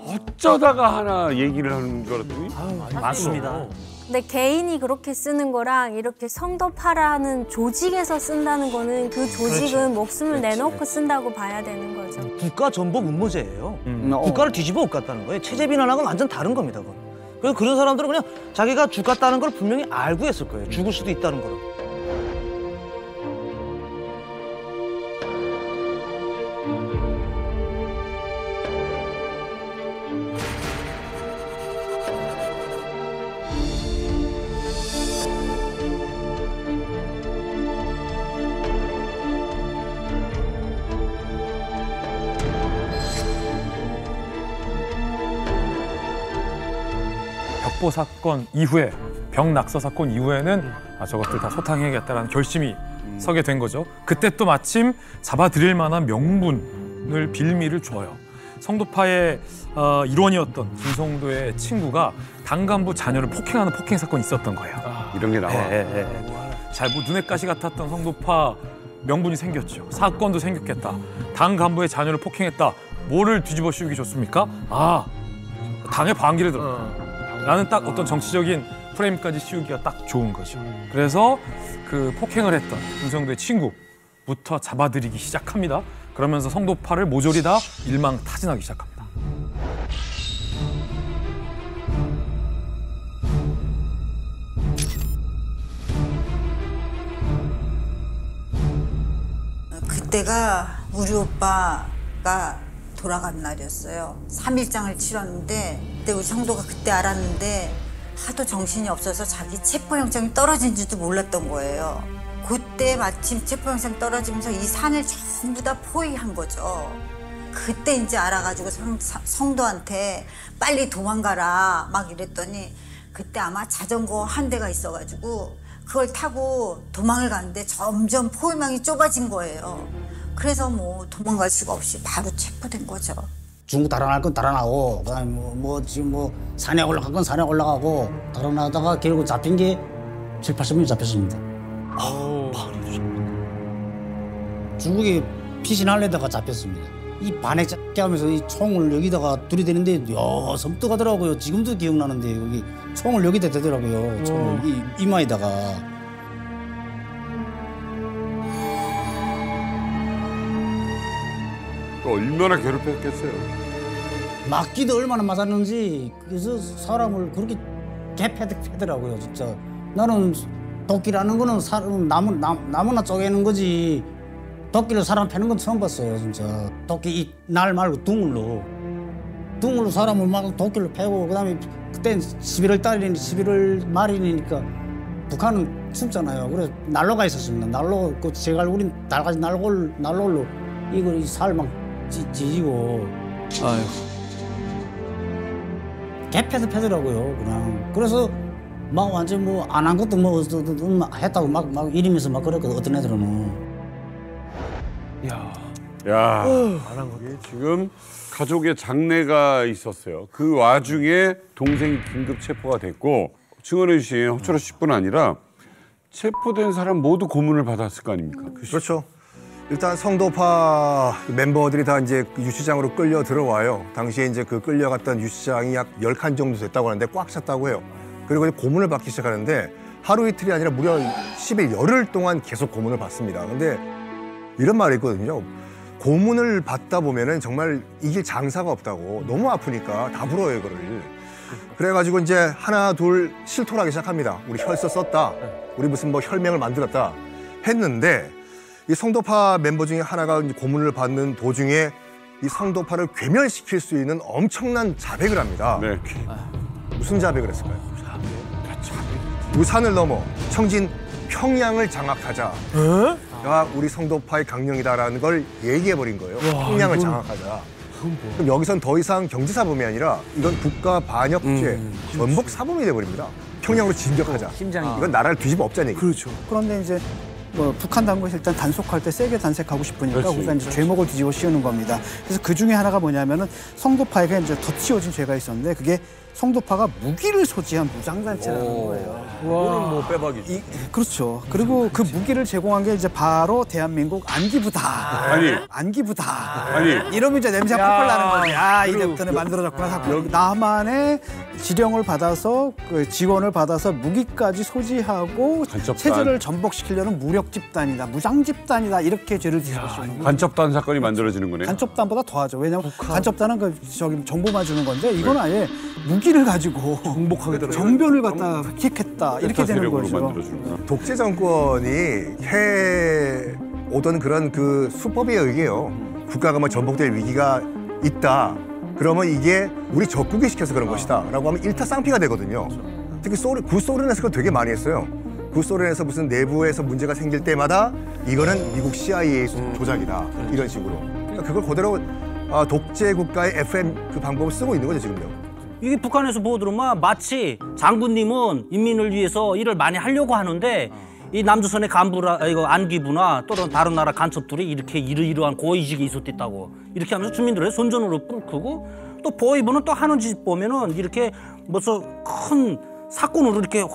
어쩌다가 하나 얘기를 하는 줄 알았더니 맞습니다. 근데 개인이 그렇게 쓰는 거랑 이렇게 성도파라는 조직에서 쓴다는 거는 그 조직은 목숨을 내놓고 쓴다고 봐야 되는 거죠. 국가 전복 음모제예요. 국가를 뒤집어 엎갔다는 거예요. 체제 비난하고는 완전 다른 겁니다. 그건. 그래서 그런 사람들은 그냥 자기가 죽겠다는 걸 분명히 알고 했을 거예요. 죽을 수도 있다는 걸. 벽보 사건 이후에 병낙서 사건 이후에는 저것들 다 소탕해야겠다라는 결심이 서게 된 거죠. 그때 또 마침 잡아들일 만한 명분을 빌미를 줘요. 성도파의 일원이었던 김성도의 친구가 당 간부 자녀를 폭행하는 폭행 사건이 있었던 거예요. 이런 게 나와. 잘 뭐 눈에 가시 같았던 성도파 명분이 생겼죠. 사건도 생겼겠다. 당 간부의 자녀를 폭행했다. 뭐를 뒤집어 씌우기 좋습니까? 당의 반기를 들었다. 라는 딱 어떤 정치적인 프레임까지 씌우기가 딱 좋은 거죠. 그래서 그 폭행을 했던 김성도의 친구부터 잡아들이기 시작합니다. 그러면서 성도파를 모조리 다 일망타진하기 시작합니다. 그때가 우리 오빠가 돌아간 날이었어요. 3일장을 치렀는데 그때 우리 성도가 그때 알았는데 하도 정신이 없어서 자기 체포영장이 떨어진지도 몰랐던 거예요. 그때 마침 체포영장 떨어지면서 이 산을 전부 다 포위한 거죠. 그때 이제 알아가지고 성도한테 빨리 도망가라 막 이랬더니 그때 아마 자전거 한 대가 있어가지고 그걸 타고 도망을 가는데 점점 포위망이 좁아진 거예요. 그래서 뭐 도망갈 수가 없이 바로 체포된 거죠. 중국 달아날 건 달아나고 그다음에 지금 산에 올라갈 건 산에 올라가고 달아나다가 결국 잡힌 게 7, 80명이 잡혔습니다. 중국이 피신하려다가 잡혔습니다. 이 반에 짧게 하면서 이 총을 여기다가 들이대는데 섬뜩하더라고요. 지금도 기억나는데 여기 총을 여기다 대더라고요. 총을 이마에다가. 얼마나 괴롭혔겠어요. 맞기도 얼마나 맞았는지 그래서 사람을 그렇게 개패더라고요. 진짜 나는 도끼라는 거는 나무나 쪼개는 거지 도끼로 사람 패는 건 처음 봤어요. 진짜 도끼 이 날 말고 둥을로 사람을 막 도끼로 패고 그다음에 그때 11월 달이니 11월 말이니까 북한은 춥잖아요. 그래서 난로가 있었습니다. 난로 그 제가 우린 달가지 난로로 이걸 살 막 지지고 아유. 개패더라고요. 그냥 그래서 막 완전 안 한 것도 했다고 막 이러면서 막 그랬거든. 어떤 애들은. 야, 지금 가족의 장례가 있었어요. 그 와중에 동생이 긴급 체포가 됐고 증언해 주신 허철호 씨뿐 아니라 체포된 사람 모두 고문을 받았을 거 아닙니까? 그렇죠. 일단 성도파 멤버들이 다 이제 유치장으로 끌려 들어와요. 당시에 이제 그 끌려갔던 유치장이 약 10칸 정도 됐다고 하는데 꽉 찼다고 해요. 그리고 이제 고문을 받기 시작하는데 하루 이틀이 아니라 무려 10일, 열흘 동안 계속 고문을 받습니다. 근데 이런 말이 있거든요. 고문을 받다 보면은 정말 이길 장사가 없다고. 너무 아프니까 다 불어요, 이거를. 그래가지고 이제 하나, 둘 실토를 하기 시작합니다. 우리 혈서 썼다. 우리 무슨 혈맹을 만들었다. 했는데 이 성도파 멤버 중에 하나가 이제 고문을 받는 도중에 이 성도파를 괴멸시킬 수 있는 엄청난 자백을 합니다. 네. 무슨 자백을 했을까요? 우산을 넘어 청진 평양을 장악하자. 가 우리 성도파의 강령이다라는 걸 얘기해버린 거예요. 평양을 장악하자. 그럼 여기선 더 이상 경제사범이 아니라 이건 국가 반역죄, 전복 사범이 돼버립니다. 평양으로 진격하자. 이건 나라를 뒤집어 엎자는 얘기. 그렇죠. 그런데 이제 북한 당국에서 일단 단속할 때 세게 단속하고 싶으니까 우선 이제 죄목을 뒤집어 씌우는 겁니다. 그래서 그 중에 하나가 뭐냐면은 성도파에게 이제 덧씌워진 죄가 있었는데 그게 성도파가 무기를 소지한 무장단체라는 거예요. 그거는 뭐 빼박이죠. 그렇죠. 그리고 그 무기를 제공한 게 이제 바로 대한민국 안기부다. 안기부다. 이러면 이제 냄새가 펄펄 나는 거지. 이때부터는 만들어졌구나. 남한의 지령을 받아서 그 지원을 받아서 무기까지 소지하고 간첩단. 체제를 전복시키려는 무력 집단이다, 무장 집단이다 이렇게 죄를 뒤집어씌우는 거예요. 간첩단 사건이 만들어지는 거네요. 간첩단보다 더하죠. 왜냐하면 간첩단은 정보만 주는 건데 이건 아예 무기를 가지고 정변을 갖다 킥했다 이렇게 되는 거죠. 독재 정권이 해 오던 그런 그 수법에 의해요. 국가가 뭐 전복될 위기가 있다. 그러면 이게 우리 적국이 시켜서 그런 것이다라고 하면 일타쌍피가 되거든요. 특히 구소련에서 그걸 되게 많이 했어요. 구소련에서 무슨 내부에서 문제가 생길 때마다 이거는 미국 CIA 조작이다 이런 식으로. 그러니까 그걸 그대로 독재 국가의 FM 그 방법을 쓰고 있는 거죠 지금요. 이게 북한에서 보더만 마치 장군님은 인민을 위해서 일을 많이 하려고 하는데 이 남조선의 간부라 이거 안기부나 또는 다른 나라 간첩들이 이렇게 이러이러한 고위직에 있었댔다고 이렇게 하면서 주민들의 손전으로 뿔크고 또 보위부는 또 하는 짓 보면은 이렇게 무슨 큰 사건으로 이렇게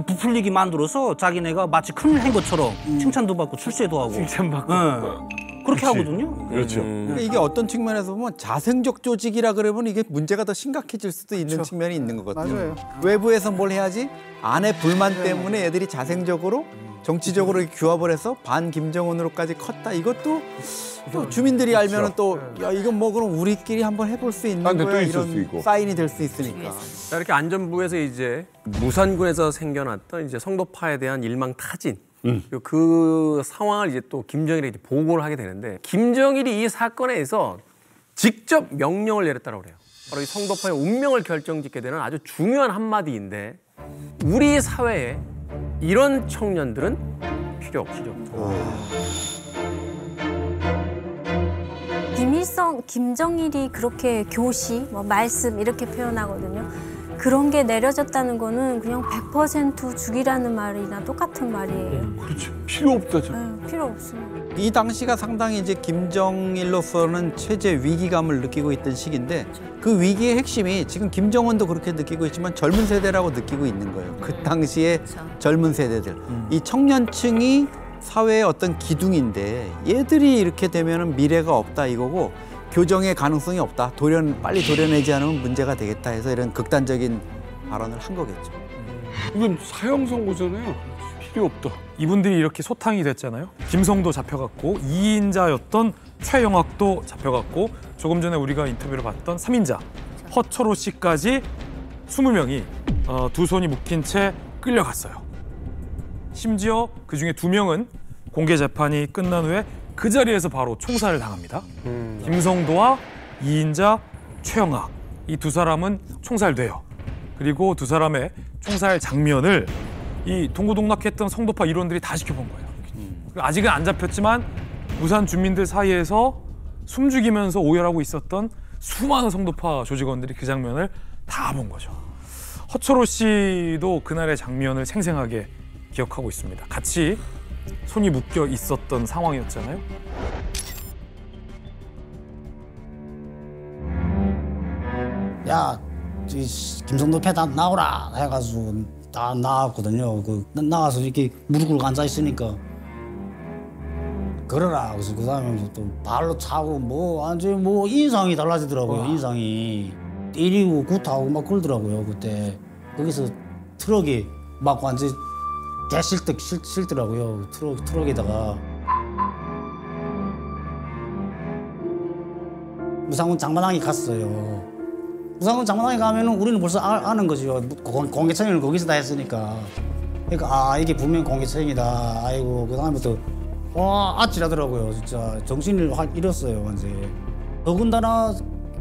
부풀리게 만들어서 자기네가 마치 큰일 한 것처럼 칭찬도 받고 출세도 하고. 칭찬받고. 그렇게 하거든요. 그렇죠. 그러니까 이게 어떤 측면에서 보면 자생적 조직이라 그러면 이게 문제가 더 심각해질 수도 있는 측면이 있는 거거든요. 맞아요. 외부에서 뭘 해야지 안에 불만 때문에 애들이 자생적으로 정치적으로 규합을 해서 반 김정은으로까지 컸다. 이것도 또 주민들이 알면은 또 야 이건 뭐 그럼 우리끼리 한번 해볼 수 있는 딴데 또 거야 있을 수 이런 있고. 사인이 될 수 있으니까. 자, 이렇게 안전부에서 이제 무산군에서 생겨났던 이제 성도파에 대한 일망타진 그리고 그 상황을 이제 또 김정일에게 보고를 하게 되는데 김정일이 이 사건에 대해서 직접 명령을 내렸다고 그래요. 바로 이 성도파의 운명을 결정짓게 되는 아주 중요한 한마디인데 우리 사회에 이런 청년들은 필요 없죠. 김일성, 김정일이 그렇게 교시, 뭐 말씀 이렇게 표현하거든요. 그런 게 내려졌다는 거는 그냥 100% 죽이라는 말이나 똑같은 말이에요. 그렇죠. 필요 없다. 필요 없습니다. 이 당시가 상당히 이제 김정일로서는 최재 위기감을 느끼고 있던 시기인데 그 위기의 핵심이 지금 김정은도 그렇게 느끼고 있지만 젊은 세대라고 느끼고 있는 거예요. 그 당시의 젊은 세대들. 이 청년층이 사회의 어떤 기둥인데 얘들이 이렇게 되면은 미래가 없다 이거고 교정의 가능성이 없다. 빨리 도려내지 않으면 문제가 되겠다 해서 이런 극단적인 발언을 한 거겠죠. 이건 사형 선고잖아요. 필요 없다. 이분들이 이렇게 소탕이 됐잖아요. 김성도 잡혀갔고 2인자였던 최영학도 잡혀갔고 조금 전에 우리가 인터뷰를 봤던 3인자 허철호 씨까지 20명이 두 손이 묶인 채 끌려갔어요. 심지어 그중에 2명은 공개 재판이 끝난 후에 그 자리에서 바로 총살을 당합니다. 김성도와 2인자 최영학 이 두 사람은 총살돼요. 그리고 두 사람의 총살 장면을 이 동고동락했던 성도파 일원들이 다 지켜본 거예요. 아직은 안 잡혔지만 부산 주민들 사이에서 숨죽이면서 오열하고 있었던 수많은 성도파 조직원들이 그 장면을 다 본 거죠. 허철호 씨도 그날의 장면을 생생하게 기억하고 있습니다. 같이 손이 묶여 있었던 상황이었잖아요. 야, 김성도 패다 나오라 해가지고 다 나왔거든요. 나와서 이렇게 무릎 꿇고 앉아 있으니까 그러라. 그래서 그 다음에 또 발로 차고 뭐 완전 뭐 인상이 달라지더라고요. 인상이 때리고 굿하고 막 그러더라고요. 그때 거기서 트럭이 막 완전 개실득 실더라고요. 트럭에다가 무상군 장만항에 갔어요. 무상군 장만항에 가면은 우리는 벌써 아는 거죠. 공개처형을 거기서 다 했으니까. 그러니까 이게 분명 공개처형이다. 아이고 그 다음부터 아찔하더라고요. 진짜 정신을 확 잃었어요. 완전. 더군다나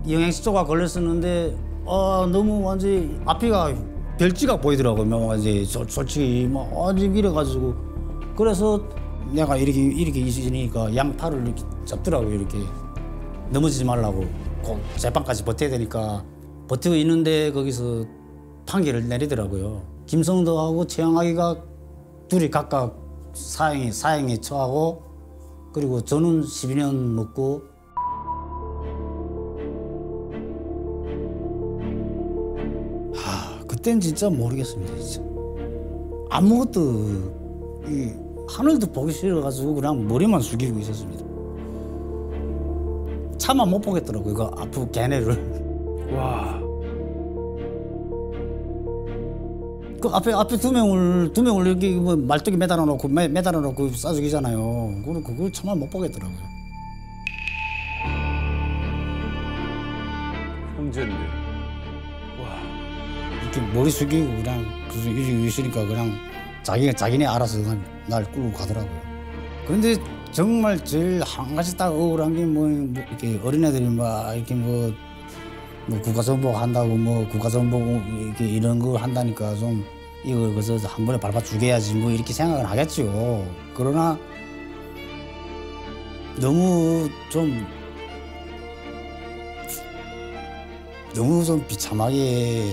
영양실조가 걸렸었는데 너무 완전 앞이가 별지가 보이더라고요. 완전 솔직히 막 완전 이래가지고 그래서 내가 이렇게 있으니까 양팔을 이렇게 잡더라고요. 이렇게 넘어지지 말라고 재판까지 버텨야 되니까 버티고 있는데 거기서 판결을 내리더라고요. 김성도하고 최영학이가 둘이 각각 사형에 처하고 그리고 저는 12년 먹고 그땐 진짜 모르겠습니다. 진짜 아무것도 하늘도 보기 싫어가지고 그냥 머리만 숙이고 있었습니다. 차마 못 보겠더라고요. 이거 아프 걔네를. 와. 그 앞에 두 명을 이렇게 뭐 말뚝에 매달아 놓고 쏴 죽이잖아요. 그걸 차마 못 보겠더라고요. 형제인데. 이렇게 머리 숙이고 그냥 이러고 있으니까 그냥 자기네 알아서 날 끌고 가더라고요. 그런데 정말 제일 한 가지 딱 억울한 게 뭐 이렇게 어린애들이 막 이렇게 뭐 국가정복 한다고 뭐 국가정복 이렇게 이런 거 한다니까 좀 이거 그래서 한 번에 밟아 죽여야지 뭐 이렇게 생각을 하겠죠. 그러나 너무 좀 비참하게